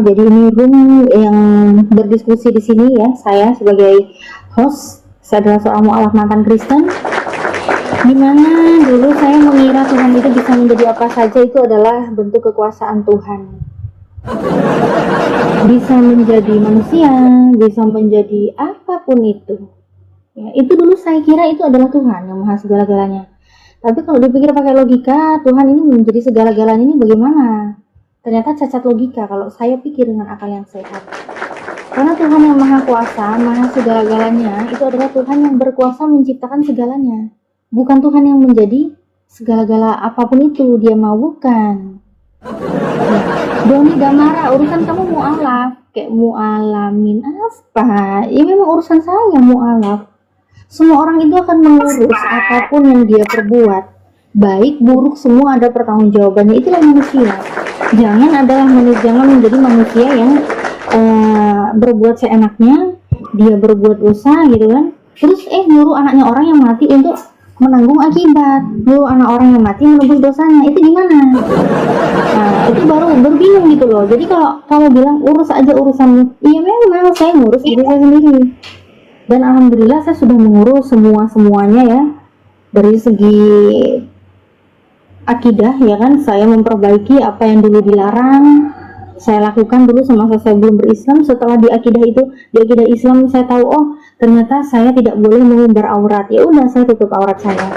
maaf, jadi ini room yang berdiskusi di sini ya. Saya sebagai host, saya adalah seorang mu'alaf mantan Kristen. Dimana dulu saya mengira Tuhan itu bisa menjadi apa saja, itu adalah bentuk kekuasaan Tuhan. Bisa menjadi manusia, bisa menjadi apapun itu. Ya, itu dulu saya kira itu adalah Tuhan yang maha segala-galanya. Tapi kalau dipikir pakai logika, Tuhan ini menjadi segala-galanya ini bagaimana? Ternyata cacat logika kalau saya pikir dengan akal yang sehat. Karena Tuhan yang maha kuasa, maha segala-galanya, itu adalah Tuhan yang berkuasa menciptakan segalanya. Bukan Tuhan yang menjadi segala-gala apapun itu, dia mau bukan. Doni gak marah, urusan kamu mu'alaf, kayak mu'alamin apa? Ya memang urusan saya mu'alaf. Semua orang itu akan mengurus apapun yang dia perbuat, baik buruk semua ada pertanggungjawabannya. Itulah manusia. Jangan menjadi manusia yang berbuat seenaknya, dia berbuat dosa gitu kan. Terus nyuruh anaknya orang yang mati untuk menanggung akibat, nyuruh anak orang yang mati menebus dosanya. Itu gimana? Nah, itu baru berbingung gitu loh. Jadi kalau kamu bilang urus aja urusanmu, iya memang saya ngurus diri saya sendiri. Dan alhamdulillah saya sudah mengurus semuanya ya, dari segi akidah ya kan. Saya memperbaiki apa yang dulu dilarang, saya lakukan dulu semasa saya belum berislam. Setelah di akidah Islam saya tahu, oh ternyata saya tidak boleh mengumbar aurat, ya udah saya tutup aurat saya.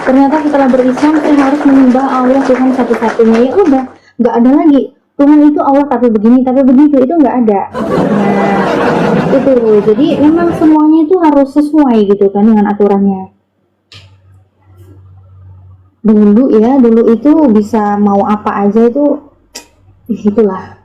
Ternyata setelah berislam saya harus menyembah Allah Tuhan satu-satunya, ya udah nggak ada lagi Tuhan itu Allah tapi begini tapi begitu, itu nggak ada. Nah itu, jadi memang semuanya itu harus sesuai gitu kan dengan aturannya. Dulu itu bisa mau apa aja itu, itulah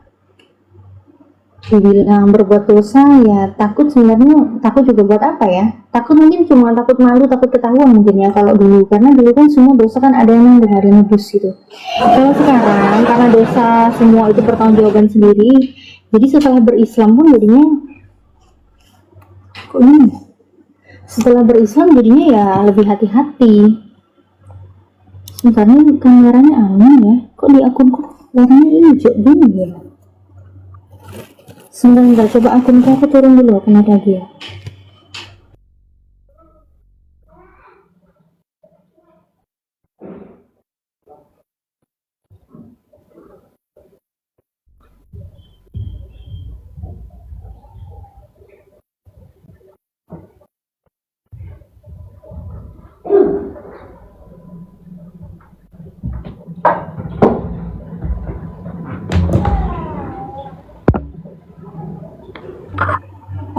dibilang berbuat dosa ya takut. Sebenarnya takut juga buat apa ya? Takut mungkin cuma takut malu, takut ketahuan mungkin ya kalau dulu, karena dulu kan semua dosa kan ada yang nebus gitu. Kalau sekarang karena dosa semua itu pertanggungjawaban sendiri, jadi setelah berislam pun jadinya setelah berislam jadinya ya lebih hati-hati. Sebentar nih, kameranya aneh ya, kok di akunku warnanya hijau gini ya. Sebentar, coba akunku aku turun dulu, kena lagi ya.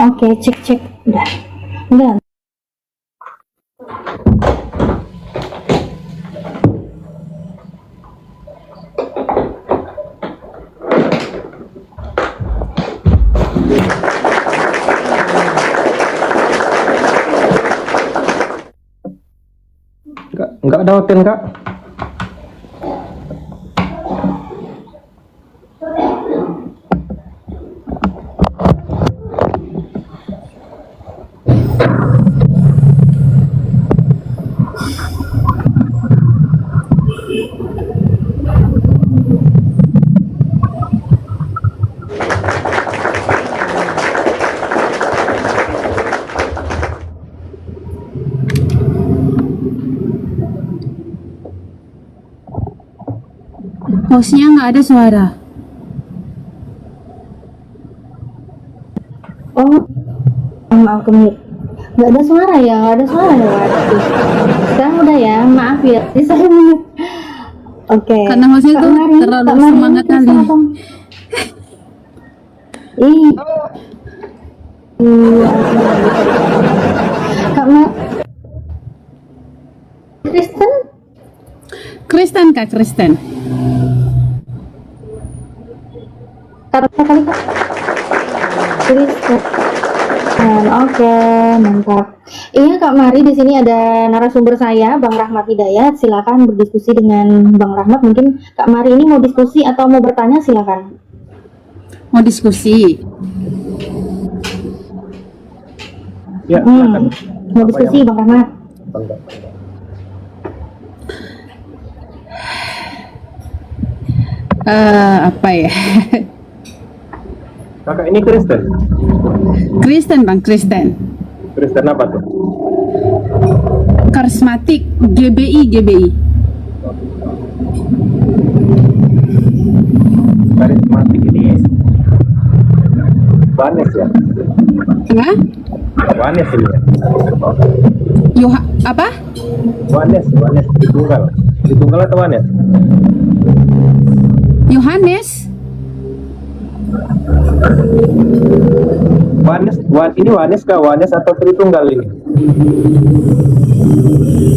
Oke, cek udah Enggak dapetin kak. Hostnya nggak ada suara. Oh maaf, kemit nggak ada suara ya, waduh. Sekarang udah ya, maaf ya, jadi saya oke. Karena hostnya tuh terlalu semangat kali. Kak Ma Kristen Kak, Kristen. Kata kali Kak Kristen. Oke, mantap. Iya Kak Mari, di sini ada narasumber saya, Bang Rahmat Hidayat. Silakan berdiskusi dengan Bang Rahmat. Mungkin Kak Mari ini mau diskusi atau mau bertanya, silakan. Mau diskusi. Ya, mau diskusi Bang Rahmat. Apa ya? Kakak ini Kristen? Kristen bang, Kristen. Kristen apa tuh? Karismatik, GBI. Karismatik ini Yohanes ya? Hah? Yohanes ini ya? Apa? Yohanes Tritunggal. Tritunggal atau Yohanes? Yohanes? Ini Yohanes kah? Yohanes atau Tritunggal ini?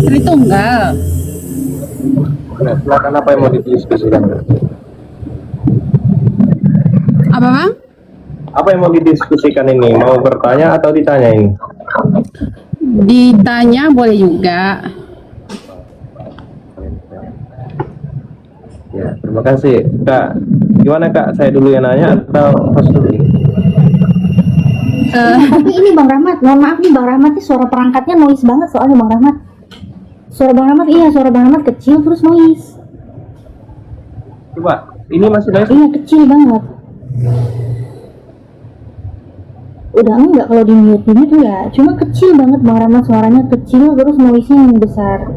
Tritunggal. Nah, silakan, apa yang mau didiskusikan? Apa bang? Apa yang mau didiskusikan ini? Mau bertanya atau ditanya ini? Ditanya boleh juga. Ya, terima kasih. Kak, gimana Kak? Saya dulu yang nanya atau host dulu? Tapi ini Bang Rahmat, mohon maaf nih Bang Rahmat, nih suara perangkatnya noise banget soalnya Bang Rahmat. Suara Bang Rahmat kecil terus noise. Coba, ini masih noise? Iya, kecil banget. Udah enggak kalau di mute enggak, cuma kecil banget Bang Rahmat, suaranya kecil terus noise-nya yang besar.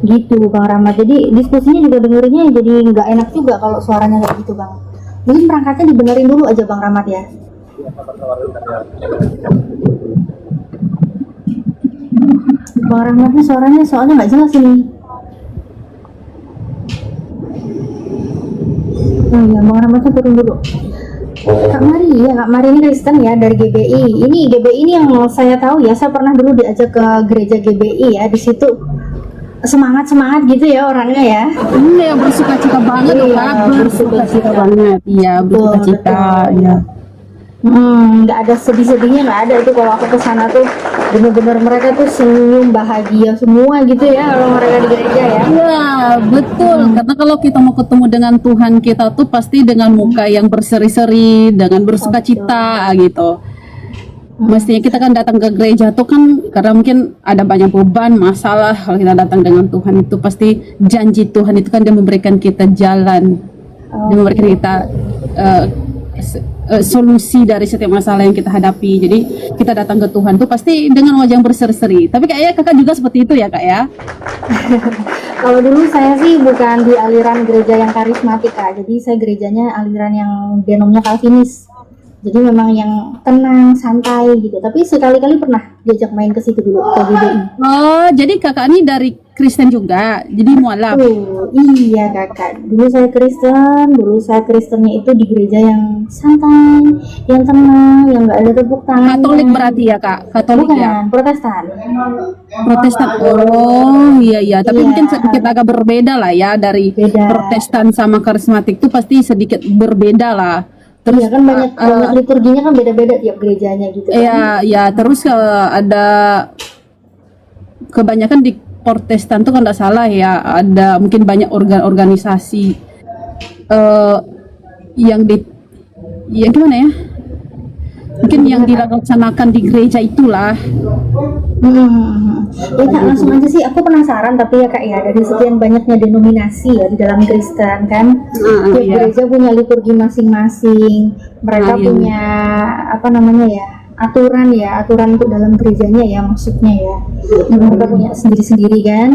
Gitu Bang Rahmat. Jadi diskusinya juga dengerinnya jadi nggak enak juga kalau suaranya kayak gitu Bang. Mungkin perangkatnya dibenerin dulu aja Bang Rahmat ya. Bang Rahmatnya suaranya soalnya nggak jelas ini. Oh iya, Bang Rahmatnya turun dulu. Kak Mari ini Kristen ya dari GBI. Ini GBI ini yang saya tahu ya, saya pernah dulu diajak ke gereja GBI ya. Di situ semangat gitu ya orangnya ya. Ini yang bersuka-cita banget loh Kak. Bersuka-cita banget. Iya, bersuka-cita ya. Nggak ada sedih-sedihnya, nggak ada itu. Kalau aku kesana tuh bener-bener mereka tuh senyum bahagia semua gitu ya kalau mereka di gereja ya. Iya betul, karena kalau kita mau ketemu dengan Tuhan kita tuh pasti dengan muka yang berseri-seri, dengan bersukacita gitu. Mestinya kita kan datang ke gereja tuh kan karena mungkin ada banyak beban, masalah. Kalau kita datang dengan Tuhan itu pasti janji Tuhan itu kan dia memberikan kita jalan, dia memberikan kita solusi dari setiap masalah yang kita hadapi. Jadi kita datang ke Tuhan tuh pasti dengan wajah yang berseri-seri. Tapi kayaknya kakak juga seperti itu ya kak ya? Kalau dulu saya sih bukan di aliran gereja yang karismatik Kak. Jadi saya gerejanya aliran yang denomnya Calvinis. Jadi memang yang tenang, santai gitu. Tapi sekali-kali pernah diajak main ke situ dulu ke GBI. Oh, jadi kakak ini dari Kristen juga, jadi mualaf. Iya kakak. Dulu saya Kristennya itu di gereja yang santai, yang tenang, yang nggak ada tepuk tangan. Katolik berarti ya kak? Katolik Bukan, ya? Protestan. Protestan. Oh iya. Tapi Iya. mungkin sedikit agak berbeda lah ya dari Beda. Protestan sama karismatik tuh pasti sedikit berbeda lah. Terus Iya kan banyak liturginya kan beda-beda tiap gerejanya gitu kan. ya terus ada kebanyakan di Protestan tuh kalau nggak salah ya ada mungkin banyak organisasi yang gimana ya? Mungkin yang dilaksanakan di gereja itulah. Ya kak, langsung aja sih, aku penasaran tapi ya kak ya, dari sekian banyaknya denominasi ya di dalam Kristen kan, tiap iya. gereja punya liturgi masing-masing, mereka Iya. punya apa namanya ya, aturan untuk dalam gerejanya ya maksudnya ya, mereka punya sendiri-sendiri kan.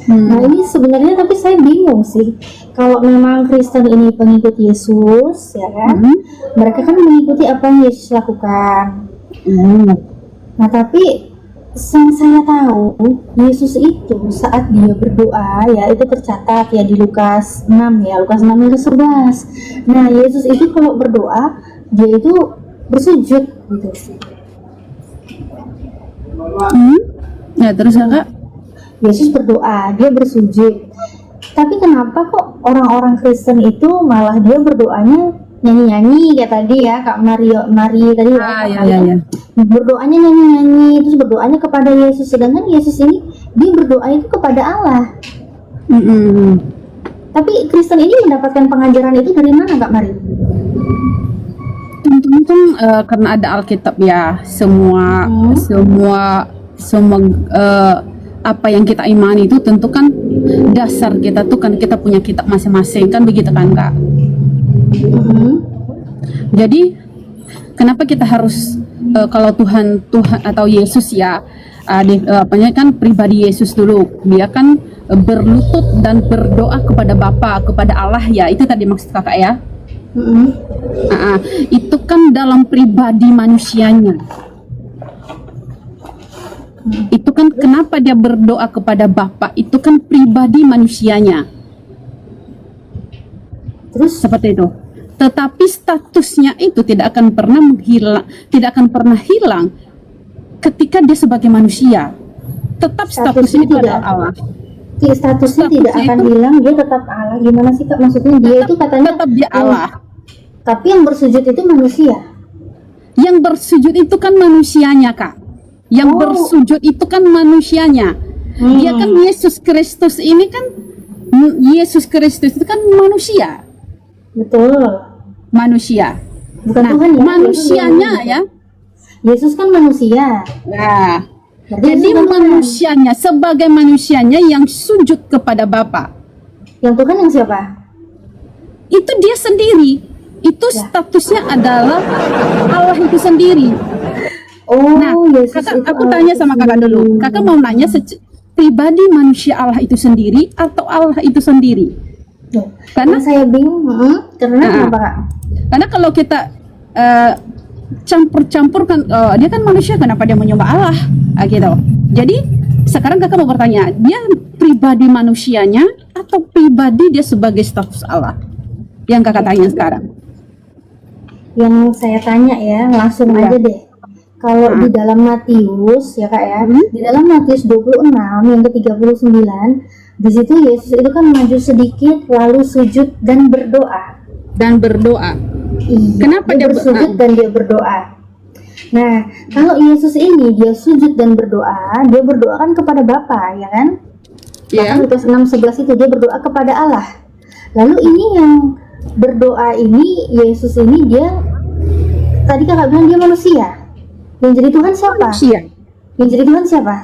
Nah ini sebenarnya tapi saya bingung sih, kalau memang Kristen ini pengikut Yesus ya kan, mereka kan mengikuti apa yang Yesus lakukan. Nah tapi yang saya tahu Yesus itu saat dia berdoa ya itu tercatat ya di Lukas 6 ya, Lukas 6 ayat 11. Nah Yesus itu kalau berdoa dia itu bersujud gitu. Ya terus kakak? Yesus berdoa, dia bersujud. Tapi kenapa kok orang-orang Kristen itu malah dia berdoanya nyanyi-nyanyi kayak tadi ya Kak Mari tadi Ya. Berdoanya nyanyi-nyanyi, terus berdoanya kepada Yesus, sedangkan Yesus ini dia berdoa itu kepada Allah. Tapi Kristen ini mendapatkan pengajaran itu dari mana Kak Mari? Tentu karena ada Alkitab ya, semua apa yang kita imani itu tentu kan dasar kita tuh kan kita punya kitab masing-masing kan begitu kan kak. Jadi Kenapa kita harus kalau Tuhan atau Yesus ya, kan pribadi Yesus dulu, dia kan berlutut dan berdoa kepada Bapa, kepada Allah ya, itu tadi maksud kakak ya. Itu kan dalam pribadi manusianya. Itu kan kenapa dia berdoa kepada Bapa, itu kan pribadi manusianya. Terus Seperti itu. Tetapi statusnya itu tidak akan pernah menghilang, tidak akan pernah hilang ketika dia sebagai manusia. Tetap statusnya itu adalah Allah. statusnya tidak akan hilang, dia tetap Allah. Gimana sih Kak? Maksudnya dia itu katanya Tetap dia Allah. Tapi yang bersujud itu manusia. Yang bersujud itu kan manusianya, Kak. Yang bersujud itu kan manusianya. Dia kan Yesus Kristus ini kan, Yesus Kristus itu kan manusia. Betul. Manusia. Bukan Nah, Tuhan ya. manusianya ya. Yesus kan manusia. Nah, Berarti jadi Yesus bukan Tuhan. manusianya, sebagai manusianya yang sujud kepada Bapa. Yang Tuhan yang siapa? Itu dia sendiri. Itu statusnya adalah Allah itu sendiri. Nah, Yesus kakak, itu aku Allah tanya itu sama kakak sendiri. dulu. Kakak mau nanya pribadi manusia Allah itu sendiri atau Allah itu sendiri? Karena Yang saya bingung, karena kenapa Kak? Karena kalau kita campur-campur kan, dia kan manusia, kenapa dia menyembah Allah? Gitu. Jadi sekarang kakak mau bertanya, dia pribadi manusianya atau pribadi dia sebagai status Allah? Yang kakak tanya sekarang. Yang saya tanya ya, langsung aja deh. Kalau di dalam Matius ya Kak ya, di dalam Matius 26 yang ke-39, di situ Yesus itu kan maju sedikit lalu sujud dan berdoa. Dan berdoa. Iya, Kenapa dia bersujud dan dia berdoa? Nah, kalau Yesus ini dia sujud dan berdoa, dia berdoa kan kepada Bapa, ya kan? Bahkan Lukas 6:11 itu dia berdoa kepada Allah. Lalu ini yang berdoa ini, Yesus ini dia tadi kakak bilang dia manusia. Yang jadi Tuhan siapa? Manusia. Yang jadi Tuhan siapa?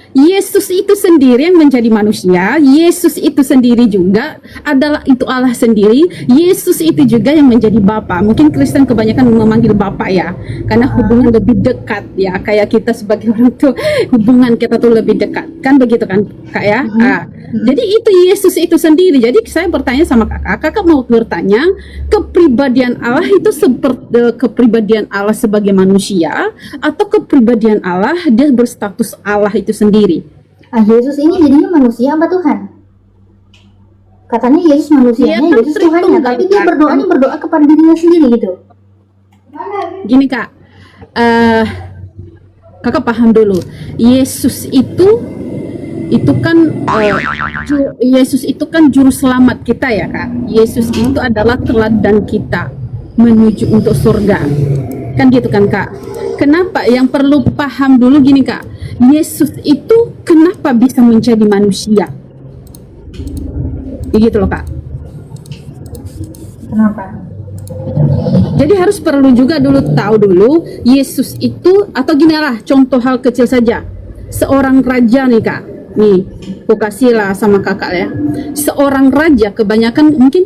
Yesus itu sendiri yang menjadi manusia. Yesus itu sendiri juga adalah itu Allah sendiri. Yesus itu juga yang menjadi Bapa. Mungkin Kristen kebanyakan memanggil Bapa ya, karena hubungan lebih dekat ya. Kayak kita sebagai orang tua, hubungan kita tuh lebih dekat. Kan begitu kan, Kak ya? Jadi itu Yesus itu sendiri. Jadi saya bertanya sama kakak mau bertanya, kepribadian Allah itu seperti kepribadian Allah sebagai manusia atau kepribadian Allah dia berstatus Allah itu sendiri? Yesus ini jadinya manusia apa Tuhan? Katanya Yesus manusianya, Dia kan Yesus Tuhannya, tapi dia berdoa kepada dirinya sendiri gitu. Gini Kak, kakak paham dulu. Yesus itu kan Yesus itu kan juru selamat kita ya Kak. Yesus itu adalah teladan kita menuju untuk surga. Kan gitu kan Kak. Kenapa? Yang perlu paham dulu gini Kak. Yesus itu kenapa bisa menjadi manusia? Begitu loh Kak. Kenapa? Jadi harus perlu juga dulu tahu dulu Yesus itu, atau gini lah, contoh hal kecil saja. Seorang raja nih Kak. Nih, aku kasih lah sama kakak ya. Seorang raja kebanyakan mungkin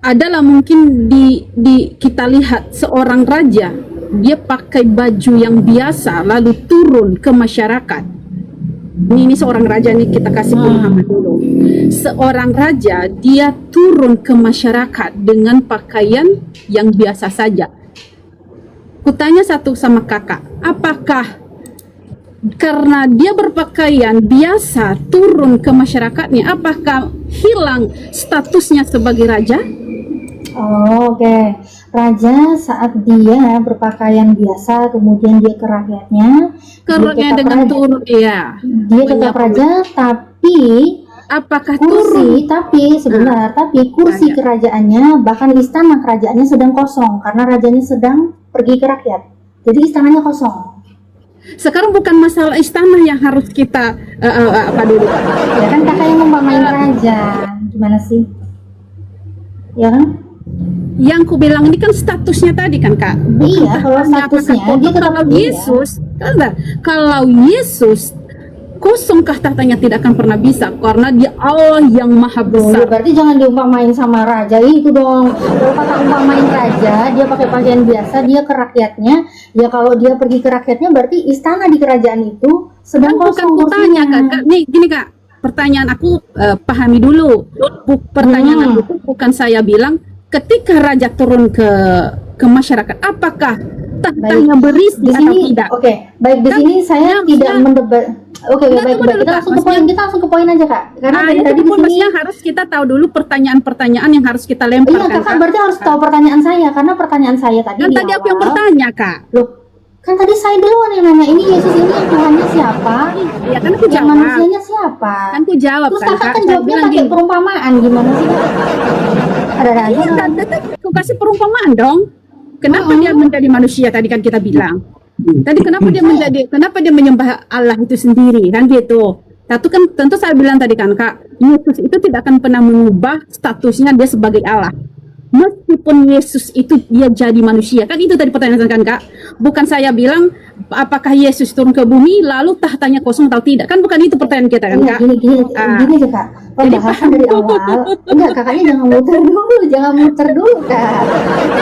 adalah mungkin di kita lihat seorang raja dia pakai baju yang biasa lalu turun ke masyarakat. Ini seorang raja nih, kita kasih pemahaman dulu. Seorang raja dia turun ke masyarakat dengan pakaian yang biasa saja. Kutanya satu sama kakak, apakah karena dia berpakaian biasa turun ke masyarakatnya, apakah hilang statusnya sebagai raja? Oke. Raja saat dia berpakaian biasa, kemudian dia ke rakyatnya, Karena dengan raja. turun, iya. Dia tetap raja, tapi Apakah kursi, turun? tapi kursi Ya. kerajaannya, bahkan istana kerajaannya sedang kosong karena rajanya sedang pergi ke rakyat. Jadi istananya kosong. Sekarang bukan masalah istana yang harus kita apa dulu. Ya kan kakak yang mempamain raja, gimana sih? Ya kan? Yang ku bilang ini kan statusnya tadi kan Kak. Iya, kalau statusnya dia tetap kalau dia. Yesus, kalau Yesus kosongkah tahtanya? Tidak akan pernah bisa, karena dia Allah yang maha Ya, besar. berarti jangan diumpamain sama raja itu dong. Kalau kata umpamain raja, dia pakai pakaian biasa, dia ke rakyatnya. Ya kalau dia pergi ke rakyatnya, berarti istana di kerajaan itu sedang Kan bukan kosong kutanya kursinya. kak, nih gini kak, pertanyaan aku pahami dulu. Pertanyaan aku tuh bukan saya bilang ketika raja turun ke masyarakat, apakah tahtanya berisi Di atau sini, tidak? oke, baik di Kan, sini saya ya, tidak maksudnya- mendebat. Oke, Enggak, baik, tunggu baik. dulu, Kita Kak. langsung ke poin, kita langsung ke poin aja kak. Karena dari itu tadi di pun sini, maksudnya harus kita tahu dulu pertanyaan-pertanyaan yang harus kita iya lemparkan. kakak Kak. berarti harus tahu pertanyaan saya karena pertanyaan saya tadi Kan di tadi aku yang awal. bertanya kak. Loh, kan tadi saya duluan yang nanya ini Yesus ini yang Tuhannya siapa? Ya kan aku Yang jawab. manusianya siapa? Kan aku jawab Terus kan kakak kak. kan Saya jawabnya bilang pakai gini. perumpamaan gimana sih kak? Ada aja Iya, kan? kan aku kasih perumpamaan dong. Kenapa dia menjadi manusia tadi kan kita bilang. Tadi kenapa dia menyembah Allah itu sendiri kan gitu. Tentu saya bilang tadi kan kak, Yesus itu tidak akan pernah mengubah statusnya dia sebagai Allah. Meskipun Yesus itu dia jadi manusia, kan itu tadi pertanyaan kan kak. Bukan saya bilang apakah Yesus turun ke bumi lalu tahtanya kosong atau tidak, kan bukan itu pertanyaan kita kan Iya, kak. gini Ah. aja kak. Pembahasan dari awal. Enggak, kakaknya jangan muter dulu, jangan muter dulu kak.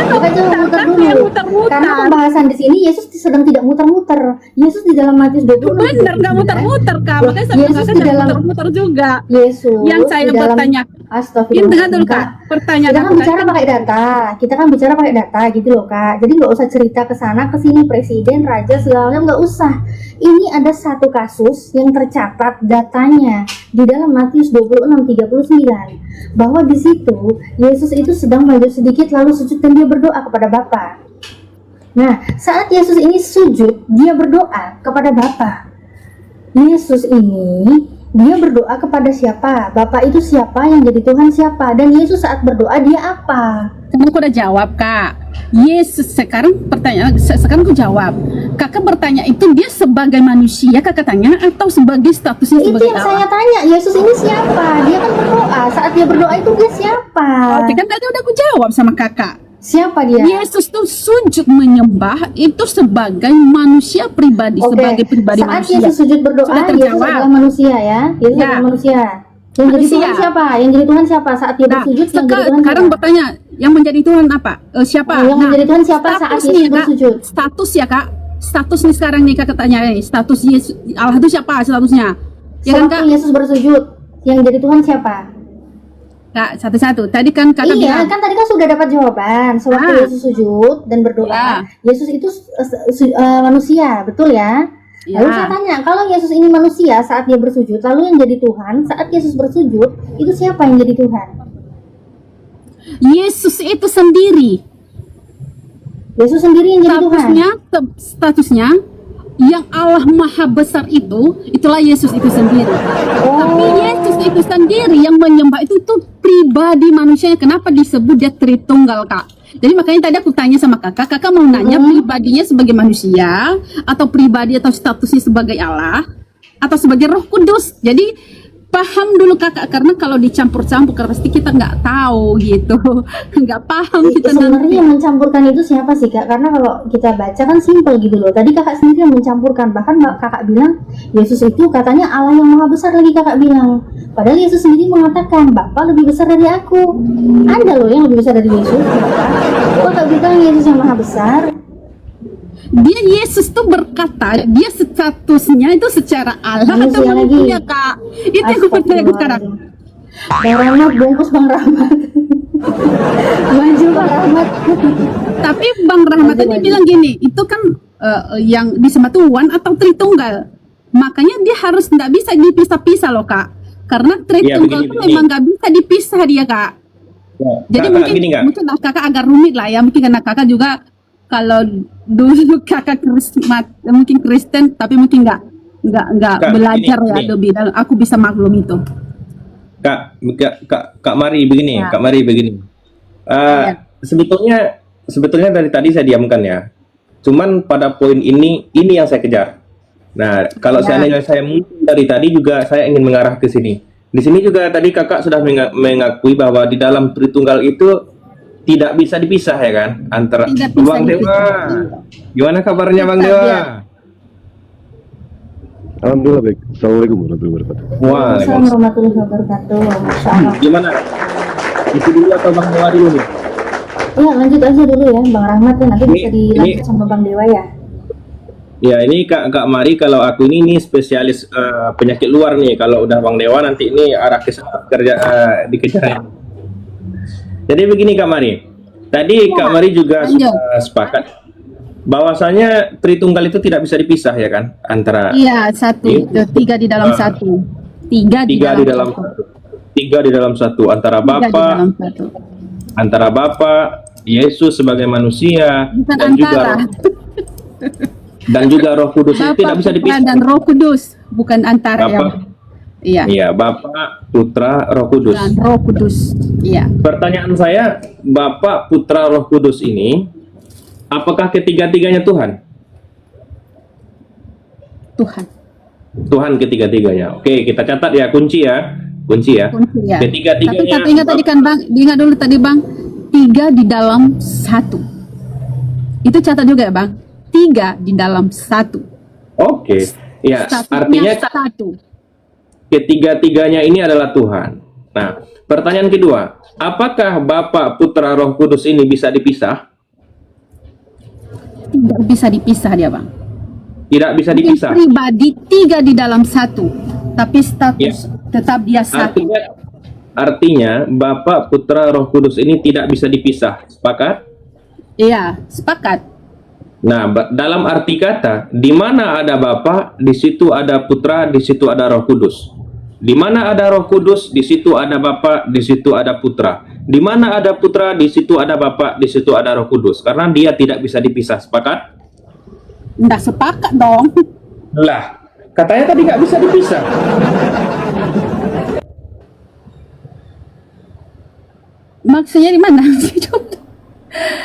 Kakak jangan muter Kan dulu. yang muter-muter. Karena pembahasan di sini Yesus sedang tidak muter-muter. Yesus di dalam Matius 26. Bener, nggak muter-muter kak. Loh, Makanya saya Yesus bilang di jangan dalam- muter-muter juga. Yesus Yang saya di dalam, bertanya, Astagfirullah. dengar dulu kak. Pertanyaan Kita kan aku bicara tadi pakai data, kita kan bicara pakai data gitu loh kak. Jadi nggak usah cerita ke sana ke sini presiden, raja segalanya nggak usah. Ini ada satu kasus yang tercatat datanya di dalam Matius 26:39 bahwa di situ Yesus itu sedang maju sedikit lalu sujud dan dia berdoa kepada Bapa. Nah, saat Yesus ini sujud, dia berdoa kepada Bapa. Yesus ini dia berdoa kepada siapa? Bapak itu siapa? Yang jadi Tuhan siapa? Dan Yesus saat berdoa dia apa? Kan aku udah jawab kak. Yesus sekarang sekarang aku jawab. Kakak bertanya itu dia sebagai manusia kakak tanya atau sebagai statusnya Itu sebagai yang Allah? saya tanya. Yesus ini siapa? Dia kan berdoa. Saat dia berdoa itu dia siapa? Oke kan tadi udah aku jawab sama kakak. Siapa dia? Yesus tuh sujud menyembah itu sebagai manusia pribadi, Oke. sebagai pribadi Saat manusia. Yesus sujud berdoa, Sudah Yesus terjawab. adalah manusia ya. Yesus Ya. adalah manusia. Yang jadi Manusia. Tuhan siapa? Yang jadi Tuhan siapa? Saat dia Nah, bersujud, yang jadi Tuhan sekarang siapa? bertanya, yang menjadi Tuhan apa? Siapa? Yang menjadi Tuhan siapa saat status Yesus nih, Kak. bersujud? Status ya kak. Status nih sekarang nih kakak tanya nih. Status Yesus Allah itu siapa statusnya? Ya kan Sewaktu kak? Yesus bersujud, yang jadi Tuhan siapa? Kak satu-satu. Tadi kan kakak Iya, bilang. kan tadi kan sudah dapat jawaban. Sewaktu Ah. Yesus sujud dan berdoa, Ya. Yesus itu manusia, betul ya? Ya. Lalu saya tanya, kalau Yesus ini manusia saat dia bersujud, lalu yang jadi Tuhan saat Yesus bersujud, itu siapa yang jadi Tuhan? Yesus itu sendiri. Yesus sendiri yang jadi Tuhan. Statusnya yang Allah Maha Besar itulah Yesus itu sendiri. Tapi Yesus itu sendiri yang menyembah itu pribadi manusianya. Kenapa disebut dia Tritunggal kak? Jadi makanya tadi aku tanya sama kakak mau nanya pribadinya sebagai manusia atau pribadi atau statusnya sebagai Allah atau sebagai Roh Kudus. Jadi paham dulu kakak, karena kalau dicampur-campur pasti kita nggak tahu gitu, nggak paham kita Sebenarnya nanti. yang mencampurkan itu siapa sih kak? Karena kalau kita baca kan simpel gitu loh. Tadi kakak sendiri yang mencampurkan. Bahkan kakak bilang Yesus itu katanya Allah yang maha besar lagi kakak bilang. Padahal Yesus sendiri mengatakan Bapa lebih besar dari aku. Ada loh yang lebih besar dari Yesus. Kenapa? Kakak bilang Yesus yang maha besar. Dia Yesus tuh berkata dia statusnya itu secara Allah atau Manusia lagi. manusia kak? Itu yang aku bertanya sekarang. Bang Rahmat, bungkus Bang Rahmat. Maju Bang Rahmat. Tapi Bang Rahmat tadi Maju. bilang gini, itu kan yang disembah Tuhan atau Tritunggal. Makanya dia harus nggak bisa dipisah-pisah loh kak. Karena Tritunggal itu begini. memang nggak bisa dipisah dia kak. Jadi Kakak, mungkin gini, Kak. mungkin kakak agak rumit lah ya, mungkin karena kakak juga kalau dulu kakak mungkin Kristen tapi mungkin nggak Kak, belajar gini, ya gini. lebih dalam. Aku bisa maklum itu. Kak Mari begini, Ya. Kak Mari begini. Sebetulnya dari tadi saya diamkan ya. Cuman pada poin ini yang saya kejar. Nah, kalau Ya. seandainya saya mungkin dari tadi juga saya ingin mengarah ke sini. Di sini juga tadi kakak sudah mengakui bahwa di dalam Tritunggal itu tidak bisa dipisah ya kan antara Tidak bisa Bang Dewa. dipisah. Gimana kabarnya Bang Bisa, Dewa? biar. Alhamdulillah baik. Assalamualaikum warahmatullahi wabarakatuh. Waalaikumsalam Waalaikumsalam. warahmatullahi wabarakatuh. Masya Allah. Gimana? Itu dulu atau Bang Dewa dulu nih? Ya lanjut aja dulu ya Bang Rahmat ya, nanti bisa Ini- dilanjut sama Bang Dewa ya. Ya ini Kak Mari, kalau aku ini spesialis penyakit luar nih. Kalau udah Bang Dewa nanti ini arah ke sana kerja dikejar. Jadi begini Kak Mari. Tadi Kak Mari juga lanjut. sudah sepakat bahwasanya Tritunggal itu tidak bisa dipisah ya kan, antara Iya, satu, tiga di dalam satu. Tiga di tiga di dalam dalam satu. satu. Tiga di dalam satu, antara Tiga di Bapa, dalam satu. antara Bapa, Yesus sebagai manusia Bukan dan juga antara. dan juga Roh Kudus itu Bapa, tidak bisa Putra, dipisah. dan Roh Kudus, bukan antara ya. Bapa, Iya. iya, Bapa, Putra, Roh Kudus. Dan Roh Kudus. Iya. Pertanyaan saya, Bapa, Putra, Roh Kudus ini, apakah ketiga-tiganya Tuhan? Tuhan. Tuhan ketiga-tiganya. Oke, kita catat ya, kunci ya. Kunci ya. Kunci ya. Ketiga-tiganya. Tapi kata ingat tadi kan Bang, diingat dulu tadi Bang, tiga di dalam satu. Itu catat juga ya Bang. Tiga di dalam satu. Oke. Ya, Satunya artinya satu. ketiga-tiganya ini adalah Tuhan. Nah, pertanyaan kedua, apakah Bapa, Putra, Roh Kudus ini bisa dipisah? Tidak bisa dipisah dia Bang. Tidak bisa Mungkin dipisah. pribadi tiga di dalam satu, tapi status tetap dia satu. Artinya Bapa, Putra, Roh Kudus ini tidak bisa dipisah. Sepakat? Iya, sepakat. Nah, dalam arti kata, di mana ada Bapa, di situ ada Putra, di situ ada Roh Kudus. Di mana ada Roh Kudus, di situ ada Bapa, di situ ada Putra. Di mana ada Putra, di situ ada Bapa, di situ ada Roh Kudus. Karena dia tidak bisa dipisah. Sepakat? Nggak sepakat dong. Lah, katanya tadi nggak bisa dipisah. Maksudnya di mana?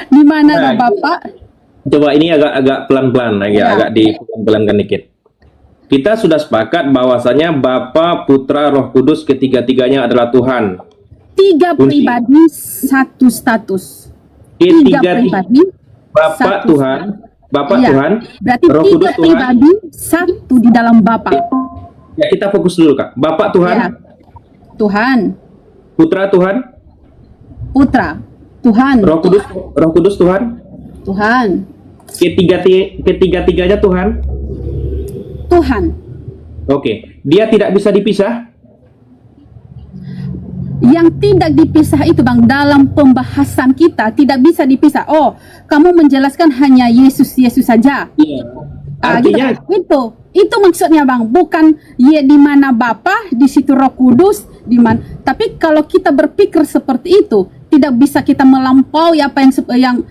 Di mana ada Nah, Bapak? Coba ini agak pelan-pelan, Ya. agak dipelan-pelankan dikit. Kita sudah sepakat bahwasanya Bapa, Putra, Roh Kudus ketiga-tiganya adalah Tuhan. Tiga Kunci. pribadi, satu status. Tiga Ketiga pribadi, Bapa satu Tuhan, Bapa Iya. Tuhan, Berarti Roh tiga Kudus Tuhan. pribadi, satu di dalam Bapak. Ya, kita fokus dulu Kak. Bapa Tuhan, Ya. Tuhan, Putra Tuhan, Putra, Tuhan, Roh Kudus Tuhan. Tuhan, Ketiga-tiganya Tuhan. Tuhan. Oke, dia tidak bisa dipisah. Yang tidak dipisah itu Bang, dalam pembahasan kita tidak bisa dipisah. Oh, kamu menjelaskan hanya Yesus saja. Iya. Artinya Gitu kan? Itu maksudnya Bang, bukan ya di mana Bapa, di situ Roh Kudus, di mana. Tapi kalau kita berpikir seperti itu, tidak bisa kita melampaui apa yang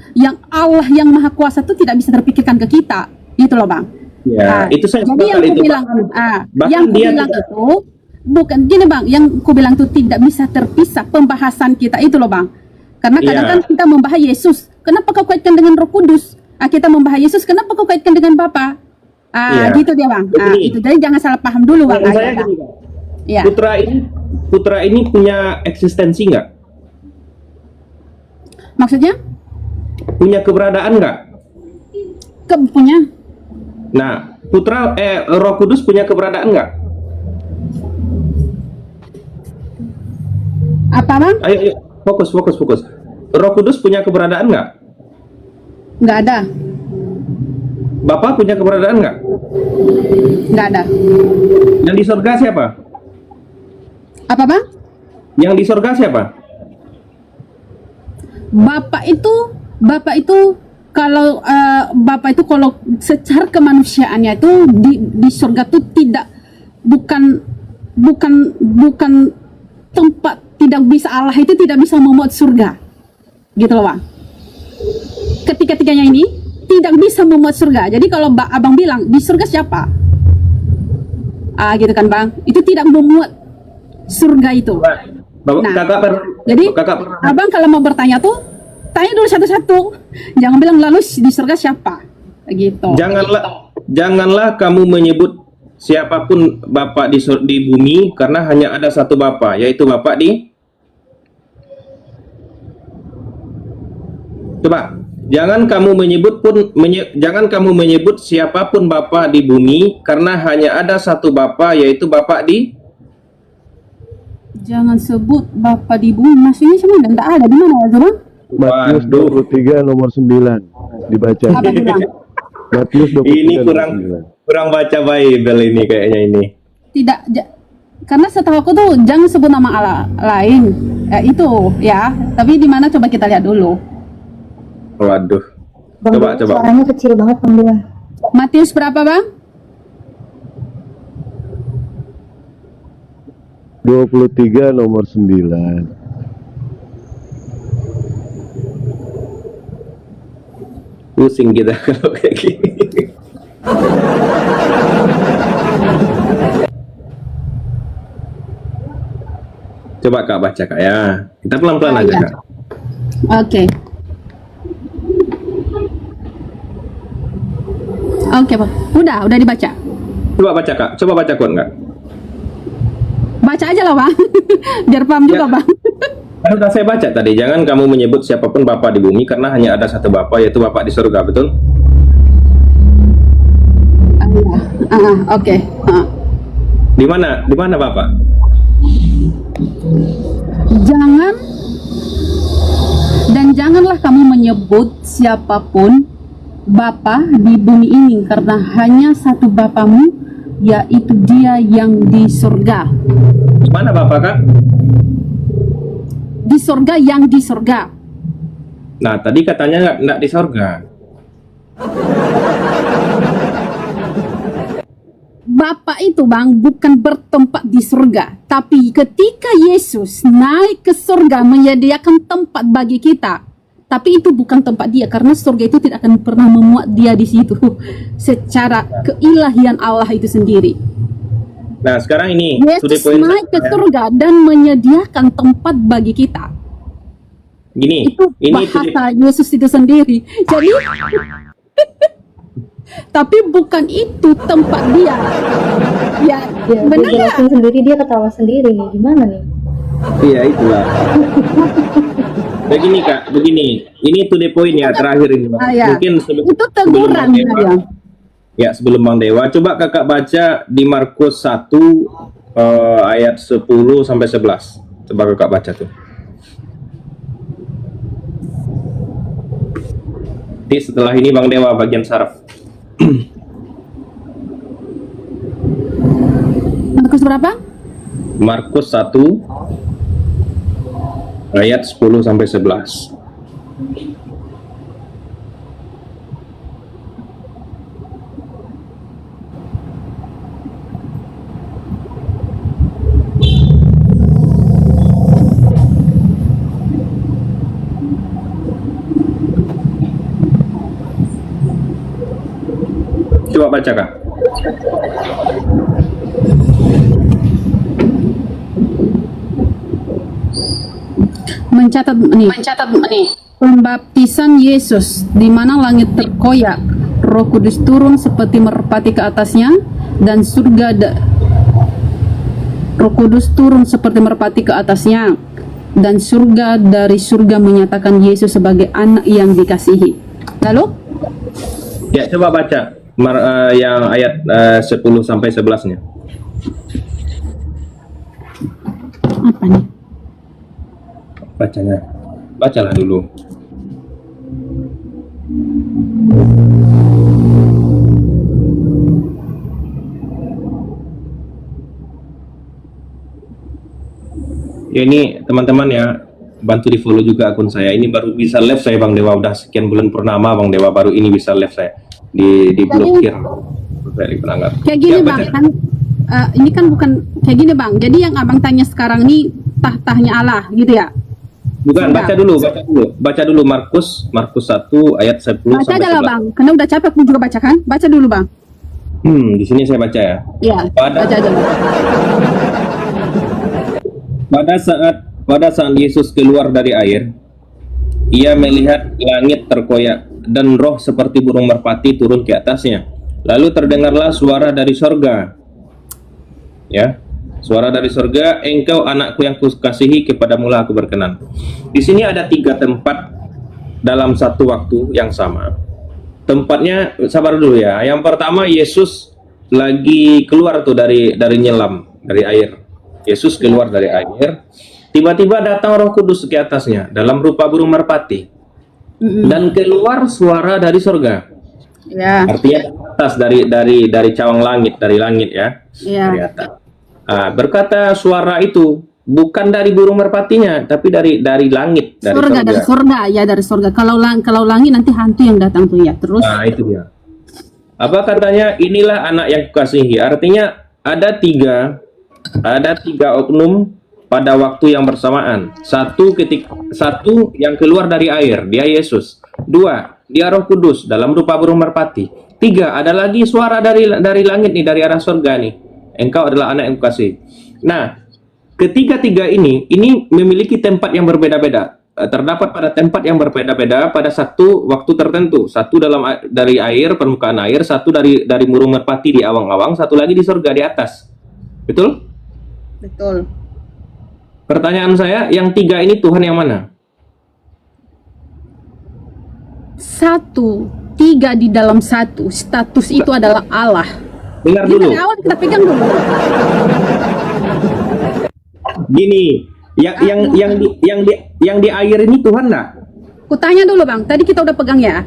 Allah yang Maha Kuasa itu tidak bisa terpikirkan ke kita. Gitu loh Bang. ya, itu saya Jadi yang sepakat aku itu. bilang, bahkan yang aku dia bilang tidak- itu bukan gini Bang, yang aku bilang itu tidak bisa terpisah pembahasan kita itu loh Bang. Karena kadang Iya. kan kita membahas Yesus, kenapa kau kaitkan dengan Roh Kudus? Kita membahas Yesus, kenapa kau kaitkan dengan Bapa? Iya. Gitu dia Bang. Begini. Itu jadi jangan salah paham dulu Bang. Pertanyaan saya Bang. gini, Kak. Iya. Putra ini punya eksistensi nggak? Maksudnya Punya keberadaan nggak? punya Nah, Roh Kudus punya keberadaan nggak? apa Bang? Ayo, fokus. Roh Kudus punya keberadaan nggak? Nggak ada. Bapak punya keberadaan nggak? Nggak ada. Yang di surga siapa? Apa Bang? Yang di surga siapa? Bapak itu kalau Bapak itu kalau secara kemanusiaannya itu di surga itu bukan tempat, tidak bisa, Allah itu tidak bisa membuat surga gitu loh Bang. Ketiga-tiganya ini tidak bisa membuat surga. Jadi kalau Abang bilang di surga siapa, gitu kan Bang, itu tidak membuat surga itu. Nah, jadi Abang kalau mau bertanya tuh tanya dulu satu-satu, jangan bilang lalu di surga siapa gitu. Janganlah kamu menyebut siapapun Bapak di bumi, karena hanya ada satu Bapak, yaitu Bapak di. Coba Jangan kamu menyebut siapapun bapa di bumi, karena hanya ada satu bapa, yaitu Bapa di. Jangan sebut Bapa di bumi. Maksudnya cuma tidak ada di mana ya, Bang? Matius Waduh. 23 nomor 9 dibaca. Apa bilang? Matius 23 Ini nomor 9. kurang baca Bible ini kayaknya ini. Tidak, karena setahu aku tuh jangan sebut nama Allah lain. Itu ya. Tapi di mana coba kita lihat dulu. Waduh. Bang Coba, Dewa, coba. suaranya kecil banget Bang Dewa. Matius berapa, Bang? 23 nomor 9. Pusing kita kalau kayak gini. Coba Kak baca Kak ya. Kita pelan-pelan aja Iya. Kak. Oke. Oke, Bang. Udah dibaca. Coba baca Kak. Coba baca kuat nggak? Baca aja lah, Bang. Biar paham Ya. juga, Bang. Kan udah saya baca tadi. Jangan kamu menyebut siapapun Bapa di bumi, karena hanya ada satu Bapa, yaitu Bapa di surga, betul? Oke. Di mana Bapak? Janganlah kamu menyebut siapapun Bapa di bumi ini, karena hanya satu Bapamu, yaitu Dia yang di surga. Mana Bapak Kak? Di surga, yang di surga. Nah tadi katanya nggak di surga. Bapa itu, Bang, bukan bertempat di surga, tapi ketika Yesus naik ke surga menyediakan tempat bagi kita, tapi itu bukan tempat Dia, karena surga itu tidak akan pernah memuat Dia di situ secara keilahian Allah itu sendiri. Nah sekarang ini to the Yesus point. naik ke surga dan menyediakan tempat bagi kita. Gini, Itu ini to the- bahasa Yesus itu sendiri. Jadi tapi bukan itu tempat Dia. Ya, Ya, benar dia nggak? jelasin sendiri, dia ketawa sendiri nih. Gimana nih? Iya itulah. Begini Kak, begini. Ini to the point ya, terakhir ini. Bang. Ya. Mungkin Itu teguran Bang Dewa. ya. Ya, sebelum Bang Dewa, coba Kakak baca di Markus 1 ayat 10 sampai 11. Coba Kakak baca tuh. Jadi setelah ini Bang Dewa bagian saraf. Markus berapa? Markus 1 ayat 10 sampai 11. Coba baca Kak. Mencatat nih. Pembaptisan Yesus, di mana langit terkoyak, Roh Kudus turun seperti merpati ke atasnya, dan Roh Kudus turun seperti merpati ke atasnya, dan surga dari surga menyatakan Yesus sebagai anak yang dikasihi. Lalu Ya, coba baca yang ayat 10 sampai 11-nya. apa nih? Bacanya. Bacalah dulu. Ya ini teman-teman ya, bantu di follow juga akun saya. Ini baru bisa live saya Bang Dewa, udah sekian bulan purnama Bang Dewa baru ini bisa live saya di blokir. Saya penanggap. Kayak gini Ya, Bang, baca. kan ini kan bukan kayak gini Bang. Jadi yang Abang tanya sekarang ini tahtanya Allah gitu ya. Bukan, Sudah. baca dulu Markus 1 ayat 10 Baca sampai aja lah 11. Bang, karena udah capek aku juga baca kan. Baca dulu Bang. Di sini saya baca ya. Iya, Pada- baca aja. Pada saat Yesus keluar dari air, ia melihat langit terkoyak dan roh seperti burung merpati turun ke atasnya. Lalu terdengarlah suara dari sorga. Ya, suara dari sorga, engkau anakku yang kukasihi, kepadamulah aku berkenan. Di sini ada 3 tempat dalam satu waktu yang sama. Tempatnya, sabar dulu ya. Yang pertama, Yesus lagi keluar tuh dari nyelam, dari air. Yesus keluar dari air. Tiba-tiba datang Roh Kudus ke atasnya dalam rupa burung merpati. Dan keluar suara dari surga. Ya. Artinya atas dari cawang langit, dari langit ya. Ya. Dari atas. Berkata suara itu bukan dari burung merpatinya, tapi dari langit, dari Surga, dari surga, ya dari surga. Kalau langit nanti hantu yang datang tuh ya. Terus? Nah, itu dia. Apa katanya? Inilah anak yang kukasihi. Artinya ada tiga oknum pada waktu yang bersamaan. Satu yang keluar dari air, dia Yesus. Dua, dia Roh Kudus dalam rupa burung merpati. Tiga, ada lagi suara dari langit nih, dari arah surga nih. Engkau adalah anak yang kukasihi. Nah, ketiga-tiga ini memiliki tempat yang berbeda-beda. Terdapat pada tempat yang berbeda-beda pada satu waktu tertentu. Satu dari air, permukaan air, satu dari burung merpati di awang-awang, satu lagi di surga di atas. Betul? Betul. Pertanyaan saya, yang tiga ini Tuhan yang mana? Satu, tiga di dalam satu. Status itu adalah Allah. Dengar Jadi dulu. dari awal kita pegang dulu. Gini, yang di air ini Tuhan nggak? Kutanya dulu bang, tadi kita udah pegang ya.